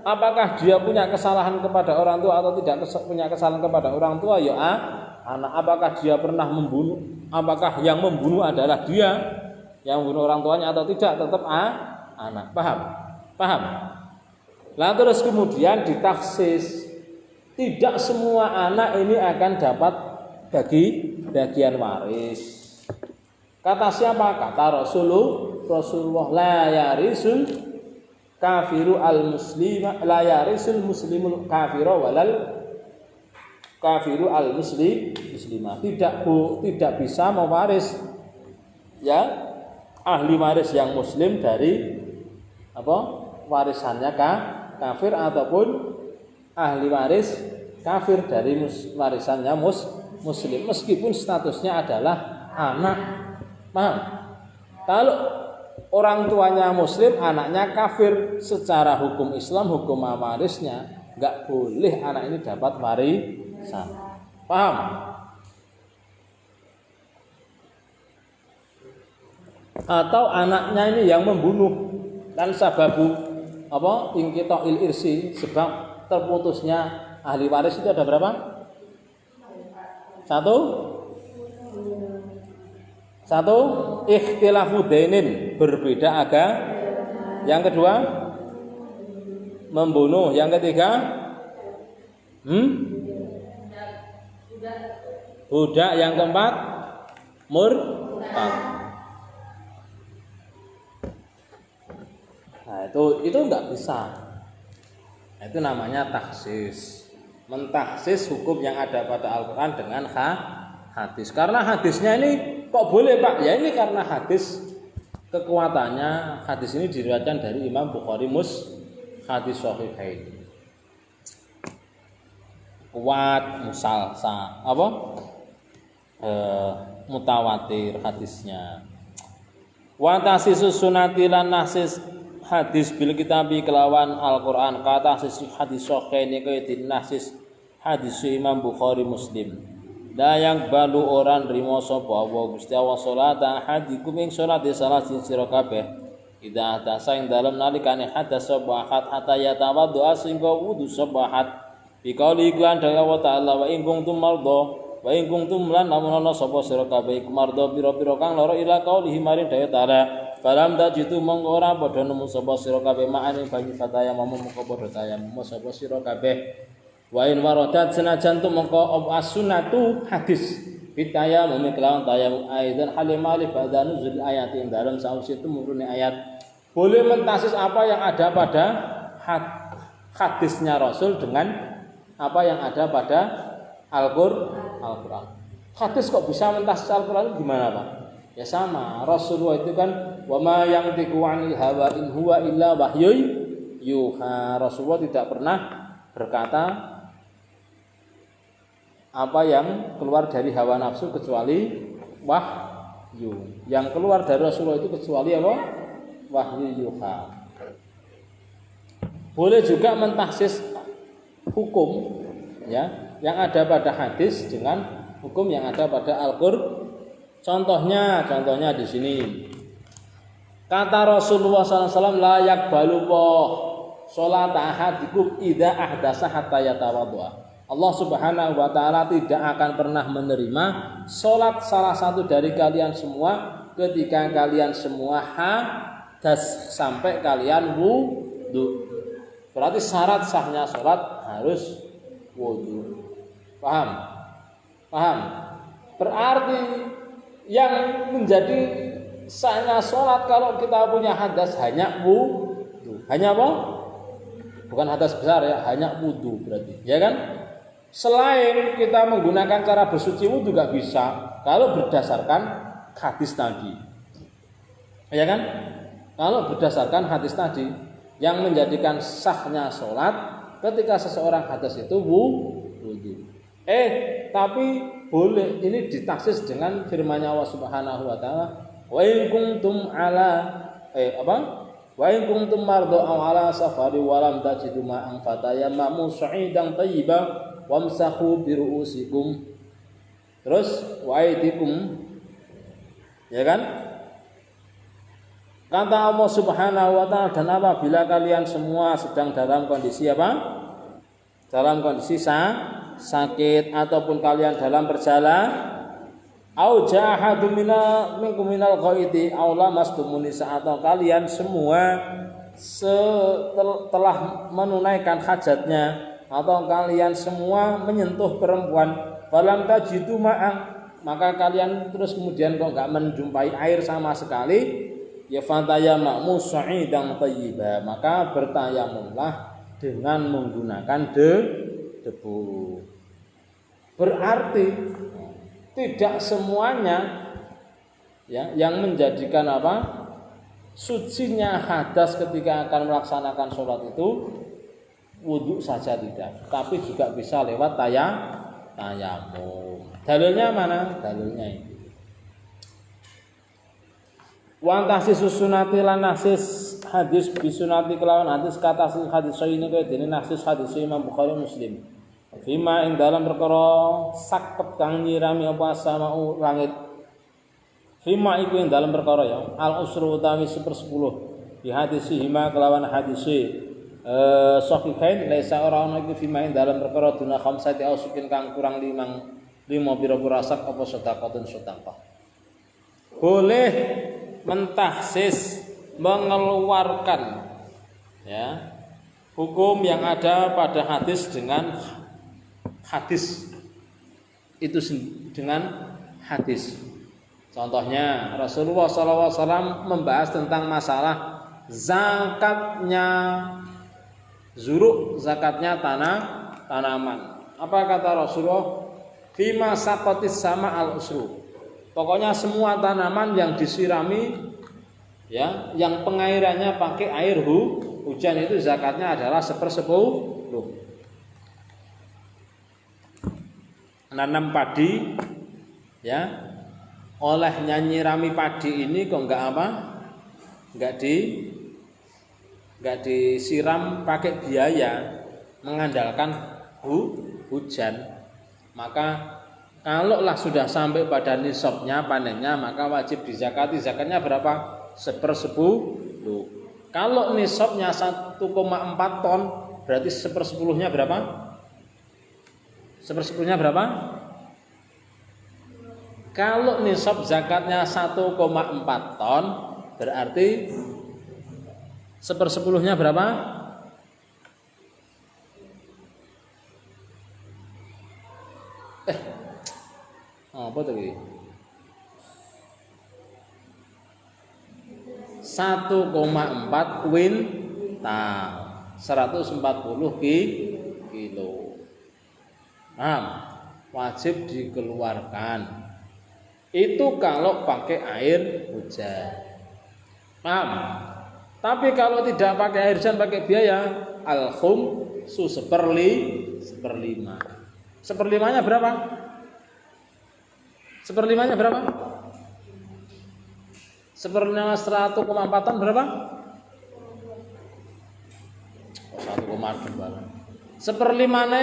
A: apakah dia punya kesalahan kepada orang tua atau tidak punya kesalahan kepada orang tua ya anak. Apakah dia pernah membunuh, apakah yang membunuh adalah dia yang membunuh orang tuanya atau tidak, tetap anak. Paham? Lalu terus kemudian ditaksis, tidak semua anak ini akan dapat bagian waris. Kata siapa? Kata Rasulullah, la yarisul kafiru al-muslima, la yarisul muslimul kafira walal kafiru al-muslimah. Tidak bisa mewaris ya ahli waris yang muslim dari warisannya kafir, ataupun ahli waris kafir dari warisannya muslim, meskipun statusnya adalah anak. Paham? Kalau orang tuanya muslim, anaknya kafir, secara hukum Islam, hukum warisnya enggak boleh anak ini dapat warisan. Paham? Atau anaknya ini yang membunuh, dan apa inqita'il irsi, sebab terputusnya ahli waris itu ada berapa? Satu ikhtilafu dainin, berbeda agama. Yang kedua membunuh. Yang ketiga budak. Yang keempat murtad. Nah, itu enggak bisa. Itu namanya taksis. Mentaksis hukum yang ada pada Al-Qur'an dengan hadis. Karena hadisnya ini kok boleh, Pak? Ya ini karena hadis, kekuatannya hadis ini diriwayatkan dari Imam Bukhari hadis sahihain. Kuat, musalsal, mutawatir hadisnya. Wa tasisus sunati lan nasis hadis bil kitabi kelawan Al-Qur'an, kata sisi hadis sahihain kaya dinasis hadis Imam Bukhari Muslim. La yang balu orang rimo sapa wa Gusti Allah salat ahadikum ing salat salah sira kabeh idza atasa ing dalem nalikane hadas sapa ahad hatta yatawaddu sehingga wudu sapa ahad bikauli iklan dari Allah taala wa ing kuntum mardo wa ing kuntum lan lamun ana sapa sira kabeh iku mardo pira-pira kang lara ila qauli maring daya taala falam tajitu mongko ora padha nemu sapa sira kabeh ma'ane bagi fataya mongko padha tayamum sapa sira kabeh. Wa in waradat senajan tu mongko as-sunnatu hadis bitaya mumi kelawan tayamum aidan halimali ba'da nuzul ayat ing dalem sausi tumurune ayat. Boleh mentasis apa yang ada pada hadisnya Rasul dengan apa yang ada pada Al-Qur'an. Hadis kok bisa mentasis Al-Qur'an gimana, Pak? Ya sama, Rasulullah itu kan wa ma yantiqu 'anil hawa in huwa illa wahyu yuha. Rasulullah tidak pernah berkata apa yang keluar dari hawa nafsu kecuali wahyu. Yang keluar dari Rasulullah itu kecuali apa? Wahyu yuha. Boleh juga mentahsis hukum ya yang ada pada hadis dengan hukum yang ada pada Al-Qur'an. Contohnya di sini. Kata Rasulullah SAW, la yakbalu sholat ahadikum idza ahdasa hatta yatawaddu'a. Allah Subhanahu wa taala tidak akan pernah menerima salat salah satu dari kalian semua ketika kalian semua hadas sampai kalian wudu. Berarti syarat sahnya salat harus wudu. Paham? Berarti yang menjadi sahnya salat kalau kita punya hadas hanya wudu. Hanya apa? Bukan hadas besar ya, hanya wudu berarti. Ya kan? Selain kita menggunakan cara bersuci wudu gak bisa kalau berdasarkan hadis tadi. Ya kan? Kalau berdasarkan hadis tadi yang menjadikan sahnya sholat ketika seseorang hadas itu wudu. Tapi boleh ini ditaksis dengan firman-Nya Allah Subhanahu wa taala, wa in kuntum wa in kuntum mardu aw ala safari wa lam tajidu ma'an fatayammamu sa'idan thayyiban wamsahu biru'usikum. Terus wa aydikum. Ya kan? Kata Allah Subhanahu wa taala, dan apabila kalian semua sedang dalam kondisi apa? Dalam kondisi sakit ataupun kalian dalam perjalanan au jahadu minkum minal ghaiti aw lamastumun nisa, atau kalian semua telah menunaikan hajatnya atau kalian semua menyentuh perempuan, falam tajidu ma'an, maka kalian terus kemudian kok enggak menjumpai air sama sekali, ya fatayammamu sa'idan thayyiban, maka bertayamumlah dengan menggunakan debu. Berarti tidak semuanya ya yang menjadikan apa? Sucinya hadas ketika akan melaksanakan sholat itu wudu saja tidak, tapi juga bisa lewat tayamum. Dalilnya mana? Dalilnya ini. Wa antasisus sunati lan nasis hadis bisunati kelawan hadis kata hadis sahih ini kaya dene nasis hadis Imam Bukhari Muslim. Fima ing dalam perkara sakep kang nyirami apa samau langit. Fima iku ing dalam perkara ya al usru utawi 1/10 Di hadisihima kelawan hadisi sahihain laisa ora ana iku fimain dalam perkara duna khamsati ausukin kang kurang lima pira-pira sak apa sedekahun sedekah. Boleh mentahsis mengeluarkan ya hukum yang ada pada hadis dengan hadis itu dengan hadis. Contohnya Rasulullah SAW membahas tentang masalah zakatnya zuruk, zakatnya tanaman. Apa kata Rasulullah? Fima saqatis sama al-usru. Pokoknya semua tanaman yang disirami ya, yang pengairannya pakai air hujan itu zakatnya adalah 1/10. Nanam padi ya, olehnya nyirami padi ini kok enggak apa? Enggak disiram pakai biaya, mengandalkan hujan. Maka kalau lah sudah sampai pada nisabnya panennya maka wajib dizakati. Zakatnya berapa? 1/10. Kalau nisabnya 1,4 ton berarti 1/10-nya berapa? 1/10-nya berapa? Kalau nisab zakatnya 1,4 ton berarti 1/10-nya berapa? Apa tuh ini? 1,4 kuintal 140 kilo. Paham? Wajib dikeluarkan. Itu kalau pakai air hujan. Paham? Tapi kalau tidak pakai air hujan, pakai biaya, al-khumsu 1/5. 1/5-nya berapa? 1/5-nya berapa? 1/5 1,4 ton berapa? 1,2. 1/5-nya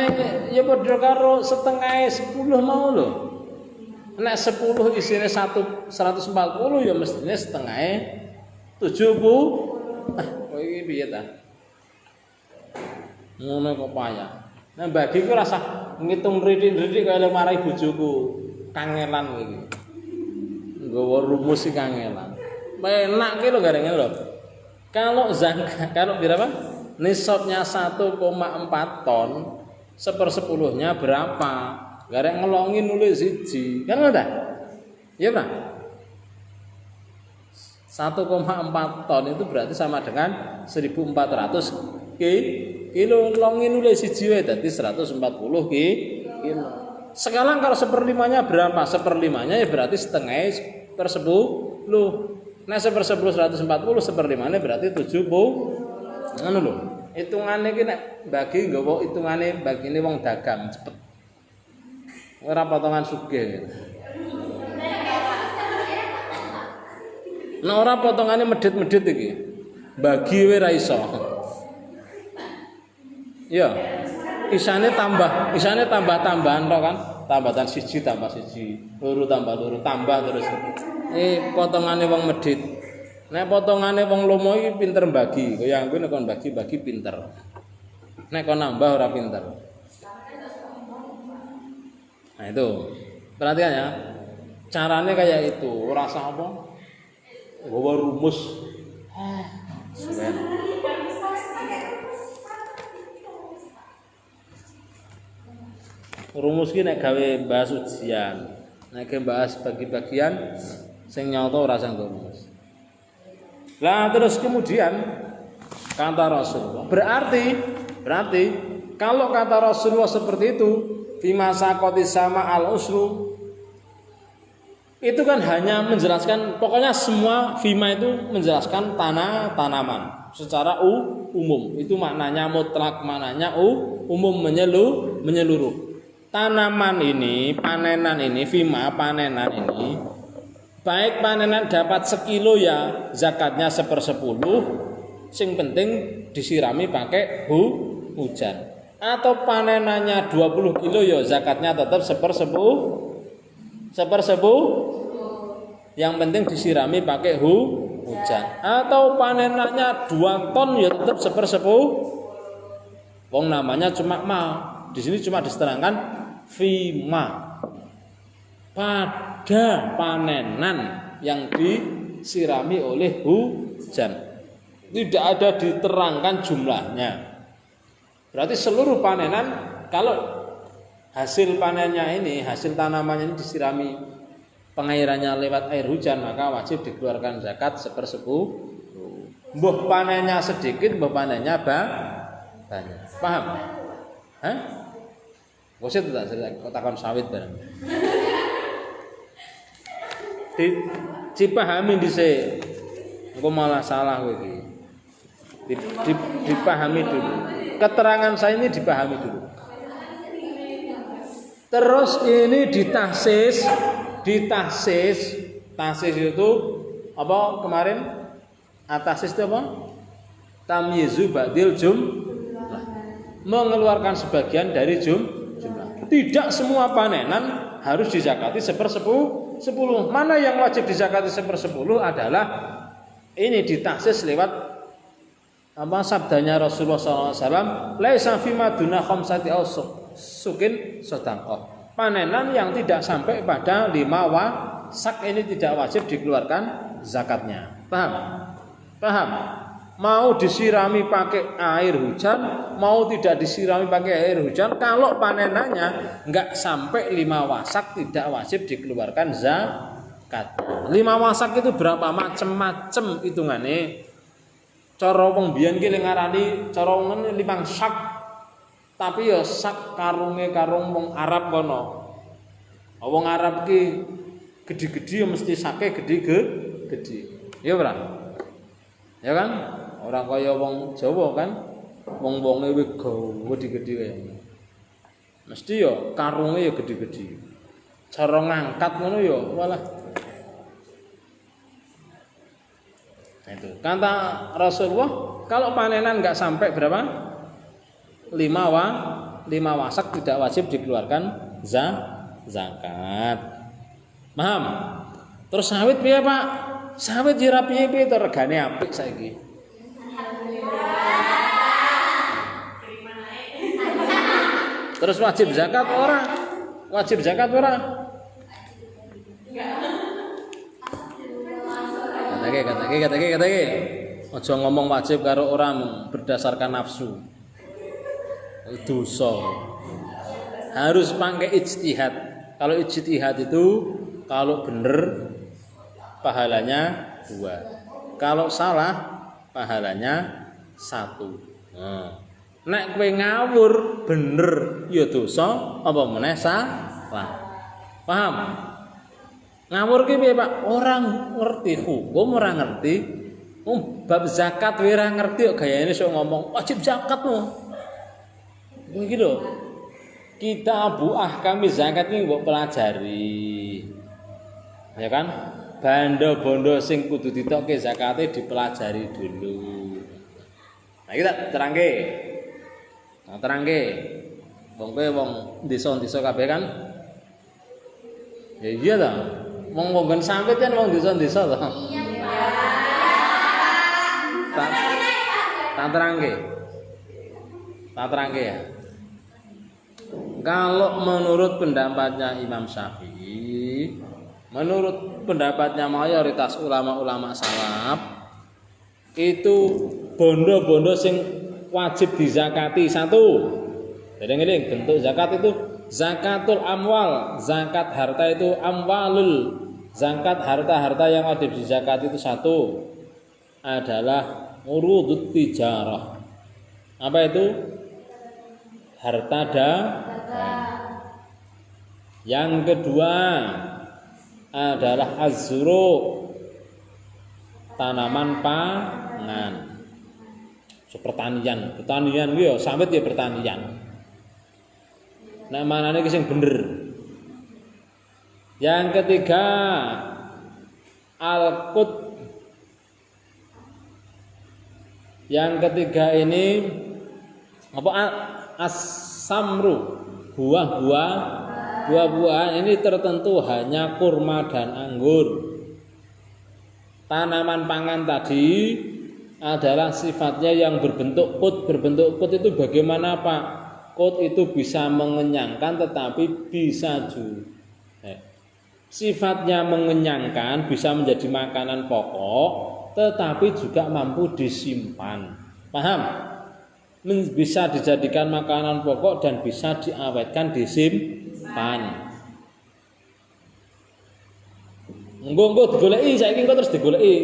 A: ya padha karo setengah 10 mau lho. Nek 10 isine 140 ya mestine setengah 70. Kok iki piye ta? Ngono kok payah. Nah bagi ku rasa ngitung ridik-ridik kaya marai bojoku. Kangelan iki. Nggawa rumus iki kangelan. Enak ki lho garenge lho. Kalau zakat kalau berapa? Nisabnya 1,4 ton, 1/10-nya berapa? Garek ngelongi nulis siji. Kan ada? Iya, Pak. 1,4 ton itu berarti sama dengan 1.400 kilo. Longi nulis siji wae dadi 140 kilo. Sekarang kalau 1/5-nya berapa? 1/5-nya ya berarti setengah 1/10. Nah 1/10 140, 1/5-nya berarti 70. Ngono lho. Hitungane iki nek bagi nggawa hitungane bagine wong dagang cepet. Ora potongan sugih. Nah ora potongane medhit-medhit iki. Bagi wae ra iso. Ya. Isane tambah-tambahan tok kan. Tambatan siji tambah siji, loro tambah loro tambah terus. Potongane wong medhit. Nek potongane wong lomo iki pinter bagi, kaya aku nek kon bagi-bagi pinter. Nek kon nambah ora pinter. Nah itu. Perhatikan ya. Caranya kayak itu, ora usah apa? Gawa rumus. Semen. Rumus ki nek gawe bahas ujian, nek bahas bagi-bagian sing nyata ora sanggo rumus. Lah terus kemudian kata Rasulullah, berarti kalau kata Rasulullah seperti itu, fima saqati sama al-usru, itu kan hanya menjelaskan, pokoknya semua fima itu menjelaskan tanaman secara umum. Itu maknanya mutlak, maknanya umum, menyeluruh. Tanaman ini, panenan ini, fima panenan ini, baik panenan dapat sekilo ya zakatnya 1/10, sing penting disirami pakai hujan. Atau panenannya 20 kilo ya zakatnya tetap 1/10, yang penting disirami pakai hujan. Atau panenannya 2 ton ya tetap sepersepuluh. Wong namanya cuma ma. Di sini cuma diterangkan fima. Pada panenan yang disirami oleh hujan. Tidak ada diterangkan jumlahnya. Berarti seluruh panenan, kalau hasil panennya ini, hasil tanamannya ini disirami pengairannya lewat air hujan, maka wajib dikeluarkan zakat sepersepuluh. Mbah panennya sedikit, mbah panennya banyak. Paham? Hah? Wasit tak takon sawit bareng. Dipahami dhisik. Engko malah salah kowe iki. Dipahami dulu. Keterangan saya ini dipahami dulu. Terus ini ditahsis itu apa kemarin? Atahsis itu apa? Tamyizu ba'dil jumlah. Mengeluarkan sebagian dari jumlah. Tidak semua panenan harus dizakati sepersepuluh. Mana yang wajib dizakati sepersepuluh adalah ini ditahsis lewat apa sabdanya Rasulullah SAW, laisa fima duna khamsati sukin sedangkah. Panenan yang tidak sampai pada 5 wasak ini tidak wajib dikeluarkan zakatnya. Paham? Mau disirami pakai air hujan, mau tidak disirami pakai air hujan, kalau panenannya enggak sampai 5 wasak tidak wajib dikeluarkan zakat. 5 wasak itu berapa macam-macam hitungannya. Cara wong biyen ki ngarani cara ngene 5 sak. Tapi ya sak karunge karung wong Arab kono. Wong Arab ki gede-gede ya mesti sake gede-gede. Ya ora? Ya kan? Orang kaya wong Jawa kan, wong-wonge wis gede-gede kae. Mesti ya karunge ya gede-gede. Cara ngangkat ngono ya walah. Nah itu. Kata Rasulullah, kalau panenan enggak sampai berapa? 5 wasak tidak wajib dikeluarkan zakat. Paham? Terus sawit piye, Pak? Sawit jira piye-piye to regane apik saiki. Terus wajib zakat ora? Wajib zakat ora? Kata-kata. Aja ngomong wajib karo orang berdasarkan nafsu. Dosa. Harus pakai ijtihad. Kalau ijtihad itu kalau benar pahalanya 2. Kalau salah pahalanya 1. Nek kowe ngawur bener ya dosa, apa meneh salah. Paham? Ngawur ki piye, Pak? Orang ngerti hukum, ora ngerti. Bab zakat kowe ora ngerti kok gayane sok ngomong wajib zakat lho. Iki lho. Kita Abu Ahkam zakat iki mbok pelajari. Ya kan? Bondo-bondo sing kudu ditokke zakate dipelajari dulu. Nah, kita terangke. Wong kowe wong desa-desa kabeh kan? Ya iya ta. Wong nggon sawit kan wong desa-desa to. Iya, Pak. Tak terangke ya. Kalau menurut pendapatnya Imam Syafi'i, menurut pendapatnya mayoritas ulama-ulama salaf, itu bondo-bondo sing wajib dizakati 1. Eling-eling bentuk zakat itu zakatul amwal, zakat harta itu amwalul. Zakat harta-harta yang wajib dizakati itu 1 adalah urudut tijarah. Apa itu? Harta dagang. Yang kedua adalah az-zuru, tanaman pangan. Pertanian kuwi ya sawit ya pertanian. Nek manane ki sing bener. Yang ketiga al-qut. Yang ketiga ini apa as-samru, buah-buahan ini tertentu hanya kurma dan anggur. Tanaman pangan tadi adalah sifatnya yang berbentuk qut. Berbentuk qut itu bagaimana Pak? Qut itu bisa mengenyangkan tetapi bisa juga sifatnya mengenyangkan, bisa menjadi makanan pokok, tetapi juga mampu disimpan. Paham? Bisa dijadikan makanan pokok dan bisa diawetkan, disimpan. Engko digoleki, saiki engko terus digoleki.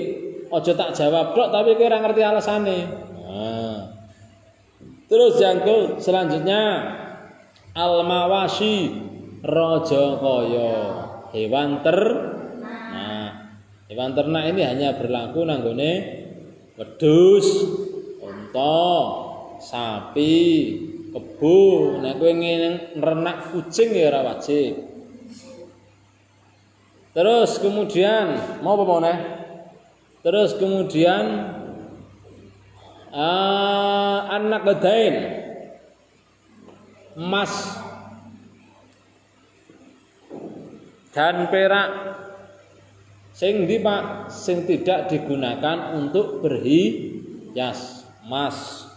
A: Aja tak jawab tok tapi kowe ora ngerti alasane. Nah. Terus yang selanjutnya al-mawashi, raja kaya, hewan ternak. Hewan ternak ini hanya berlaku nanggone wedhus, unta, sapi, kebo. Nek kowe ngerenak kucing ya ora wajib. Terus kemudian mau apa meneh? Terus kemudian anak gedain, emas dan perak. Sing ndi Pak? Sing tidak digunakan untuk berhias, emas.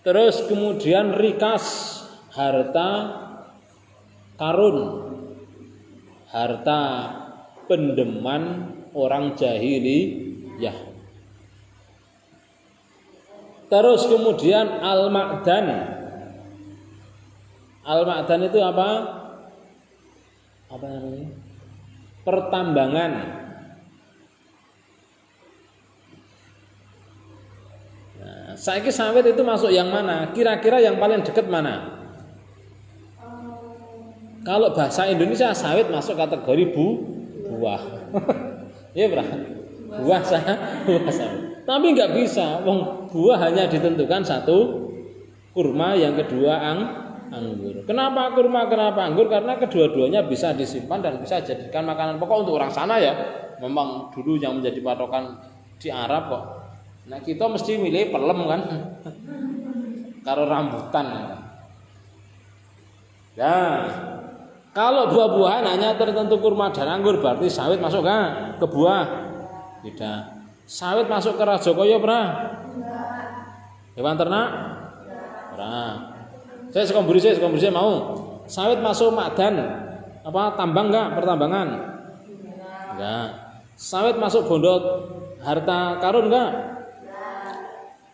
A: Terus kemudian rikas, harta karun, harta pendeman orang jahiliyah. Terus kemudian al-ma'dan. Al-ma'dan itu apa? Apa namanya? Pertambangan. Nah, saiki sawit itu masuk yang mana? Kira-kira yang paling dekat mana? Kalau bahasa Indonesia sawit masuk kategori buah. Iya, Bro. Buah sawit. Tapi nggak bisa, buah hanya ditentukan satu, kurma, yang kedua anggur. Kenapa kurma, kenapa anggur? Karena kedua-duanya bisa disimpan dan bisa dijadikan makanan pokok untuk orang sana ya. Memang dulu yang menjadi patokan di Arab kok. Nah kita mesti milih pelem kan, karo rambutan. Nah kalau buah-buahan hanya tertentu kurma dan anggur, berarti sawit masuk kan ke buah? Tidak. Sawit masuk ke raja kaya pernah? Hewan ternak? Pernah. Saya sekomburi mau. Sawit masuk makdan apa tambang enggak? Pertambangan? Enggak. Sawit masuk bondot harta karun enggak?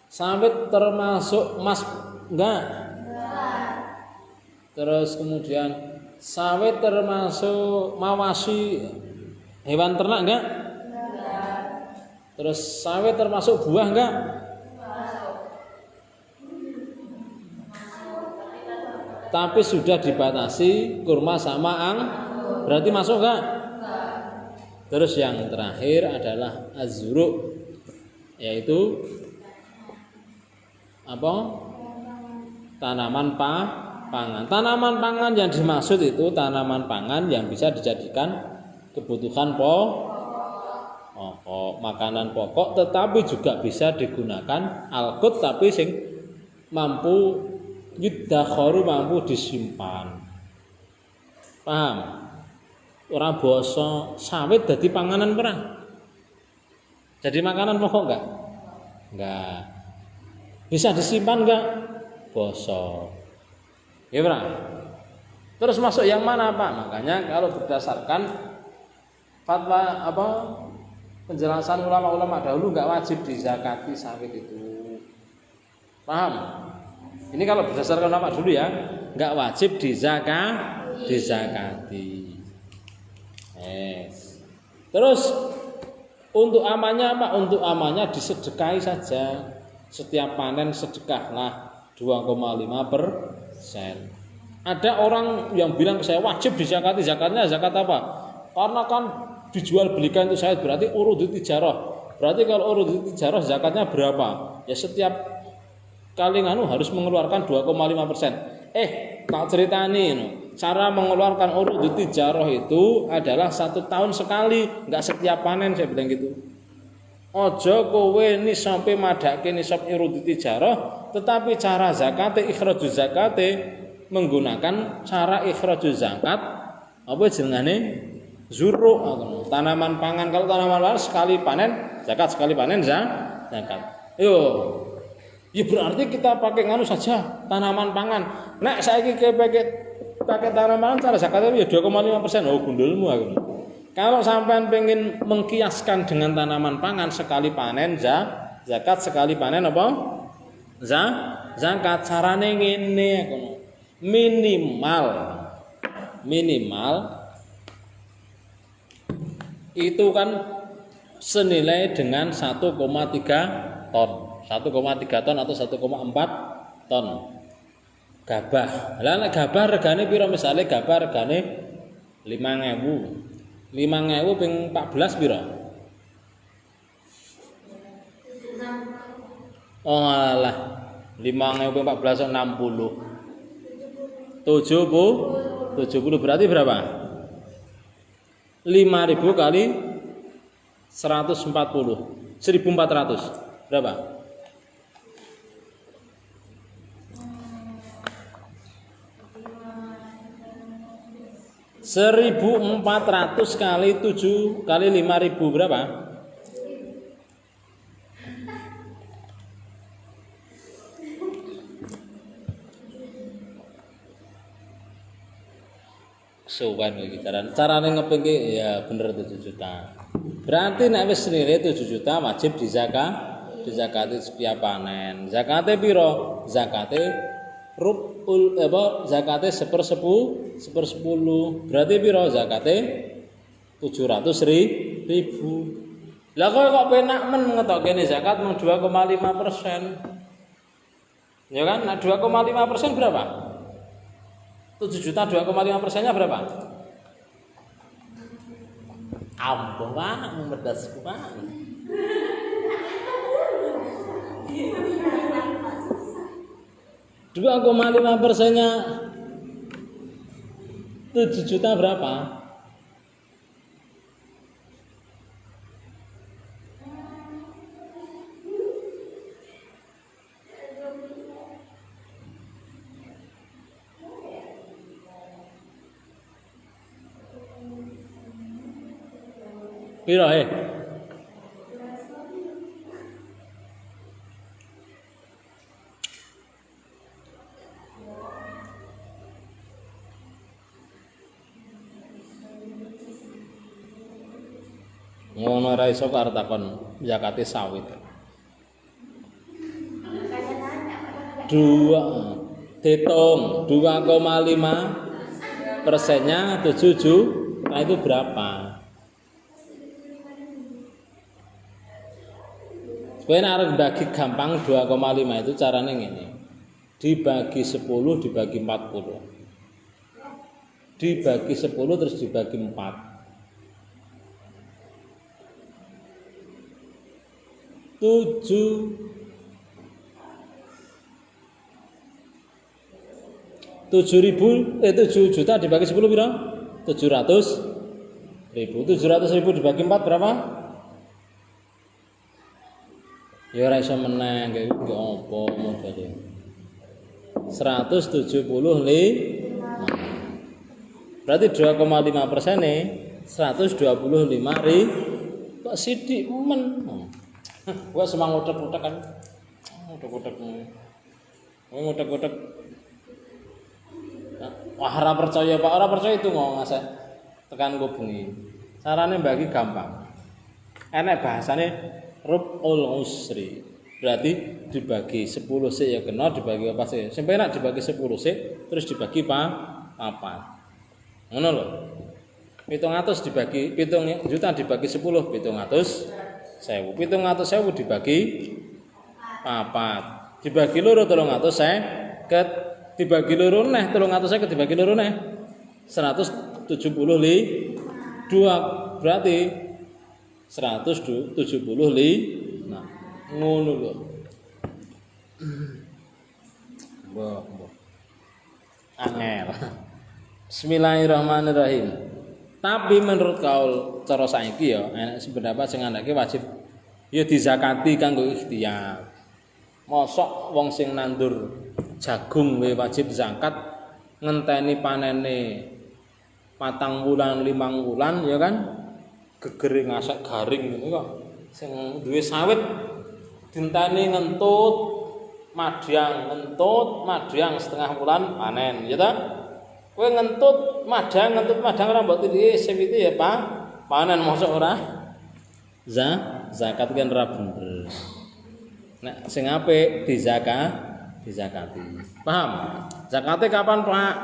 A: Sawit termasuk emas enggak? Terus kemudian sawit termasuk mawasi hewan ternak enggak? Terus sawit termasuk buah enggak? Tapi sudah dibatasi kurma sama berarti masuk enggak? Terus yang terakhir adalah azruk, yaitu apa? Tanaman pangan. Tanaman pangan yang dimaksud itu tanaman pangan yang bisa dijadikan kebutuhan makanan pokok, tetapi juga bisa digunakan alqut, tapi sing mampu yudakharu, mampu disimpan. Paham? Ora basa sawit dadi panganan perang. Jadi makanan pokok enggak? Enggak. Bisa disimpan enggak? Basa. Ya, Bro. Terus masuk yang mana, Pak? Makanya kalau berdasarkan fatwa penjelasan ulama-ulama dahulu enggak wajib dizakati sawit itu. Paham? Ini kalau berdasarkan ulama dulu ya, enggak wajib dizakati. Yes. Terus untuk amannya apa? Untuk amannya disedekahi saja. Setiap panen sedekahlah 2,5%. Ada orang yang bilang saya wajib dizakati, zakatnya zakat apa? Karena kan dijual belikan itu sawit berarti urudut tijarah. Berarti kalau urudut tijarah zakatnya berapa? Ya setiap kali harus mengeluarkan 2,5%. Tak ceritani cara mengeluarkan urudut tijarah itu adalah 1 tahun sekali, enggak setiap panen, saya bilang gitu. Ojo kowe nisabe madake nisab urudut tijarah, tetapi cara zakate ikhrajuz zakate menggunakan cara ikhrajuz zakat apa jenengane Zuruk tanaman pangan. Kalau tanaman pangan sekali panen zakat, sekali panen zakat. Yo. Ya berarti kita pakai nganu saja tanaman pangan. Nek saiki pakai tanaman pangan cara zakatnya ya 2,5%. Oh gundulmu aku. Kalau sampean pengen mengkiaskan dengan tanaman pangan sekali panen zakat, sekali panen apa? Zakat carane ngene aku. Minimal itu kan senilai dengan 1,3 ton. 1,3 ton atau 1,4 ton gabah. Lah nek gabah regane piro? Misale gabah regane 5.000. 5.000 ping 14 piro? Oh alah. 5.000 ping 14 60. 70 berarti berapa? 5.000 kali 140. 1.400. Berapa? 1.400 kali 7 kali 5.000 berapa? Sowan iki carane ngepengke ya bener 7 juta. Berarti nek wis nilai 7 juta wajib dizakati setiap panen. Zakate piro? Zakate rubul zakate 1/10. Berarti piro zakate? 700.000. Lah kok penak men ngetokne zakat mung 2,5%. Ya kan? Nah 2,5% berapa? 7 juta 2,5%-nya berapa? Ampun Pak, memberdasku Pak. 2,5%-nya 7 juta berapa? Piro ngono ora iso karo takon zakate sawit. 2 hitung 2,5%-nya 7 juta itu berapa? Kowe nek bagi gampang 2,5 itu carane ngene. Dibagi 10 dibagi 40. Dibagi 10 terus dibagi 4. 7 juta dibagi 10 piro? 700.000. 700.000 dibagi 4 berapa? Ya ora iso meneng kaya iki apa modele. 175. Berarti 2,5%-e 125.000. Kok sithik men. Gua semang utek-utek kan. Utek-utek. Ngutek-utek. Wah, ora percaya Pak, ora percaya itu ngomong ngasih tekan gue bengi. Carane bagi gampang. Enek bahasane rubul usri. Berarti dibagi 10 sik ya kena dibagi apa sik. Sampai enak dibagi 10 sik terus dibagi papat. Ngono lho. 700 dibagi 7 juta dibagi 10 700.000. 700.000 dibagi papat. Dibagi loro 350. Dibagi loro neh 350 dibagi loro neh 175. Berarti 175. Nah, ngono lho. Mbah. Angel. Bismillahirrahmanirrahim. Tapi menurut kaul cara saiki ya enek pendapat sing andake wajib ya dizakati kanggo ikhtiar. Mosok wong sing nandur jagung wajib zakat ngenteni panene 4 wulan 5 wulan ya kan gegere ngasek garing ngene kok sing duwe sawit dintani ngentut madyang setengah wulan panen ya ta kowe ngentut madyang ora mbok tindiki sewite ya Pak panen mosok ora zakat kan ora bener nek sing apik dizakati paham zakate kapan Pak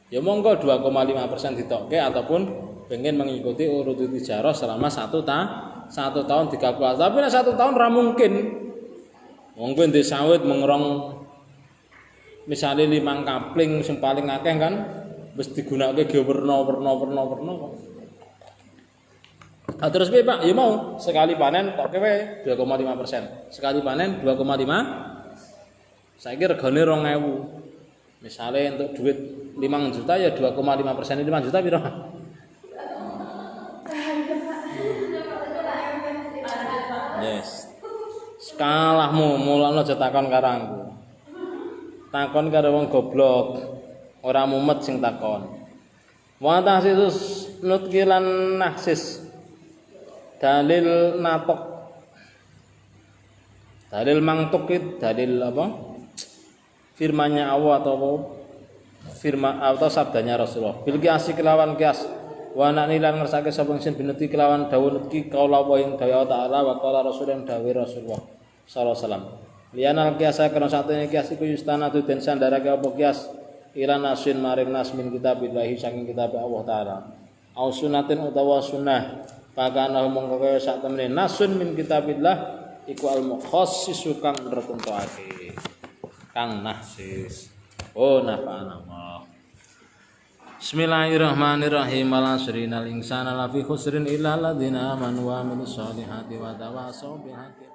A: ya monggo 2,5% ditokke ataupun pengen mengikuti urut tijarah selama 1 tahun dikalkulasi. Tapi nek 1 tahun ora mungkin. Wong kowe ndek sawit mengrong misale 5 kapling sing paling akeh kan wis digunakake ge werna kok. Terus piye Pak? Ya mau sekali panen tokke wae 2,5%. Sekali panen 2,5. Saiki regane 2.000. Misale untuk duit 5 juta ya 2,5% 5 juta piro? Yes. Sekalahmu mulane aja takon karo aku. Takon karo wong goblok. Ora mumet sing takon. Wa tahsisus nutkilan naksis. Dalil natok. Dalil mangtuk dalil apa? Firman-Nya Allah atau sabdanya Rasulullah. Bil kiasi kelawan kias. Wa nani lan ngersake sapa sing binuti kelawan dawuh nutki kaula wa ing dawuh taala wa qala rasul yang dawuh Rasulullah sallallahu alaihi wasallam. Lianal kiasa kana satene kias iku yustanatu den sandarake apa kias ila nasin maring nas min kitabillahi saking kitab Allah taala. Au sunnatin utawa sunnah. Pakana mongko kaya sak temene nasun min kitabillah iku al mukhassisu kang tertentuake. Kang nahsis. Oh nafa'ana Allah. Bismillahirrahmanirrahim. Al-asrinal insana lafi khusrin illa alladziina amanu wa amilus solihati wa tawassaw bil haqqi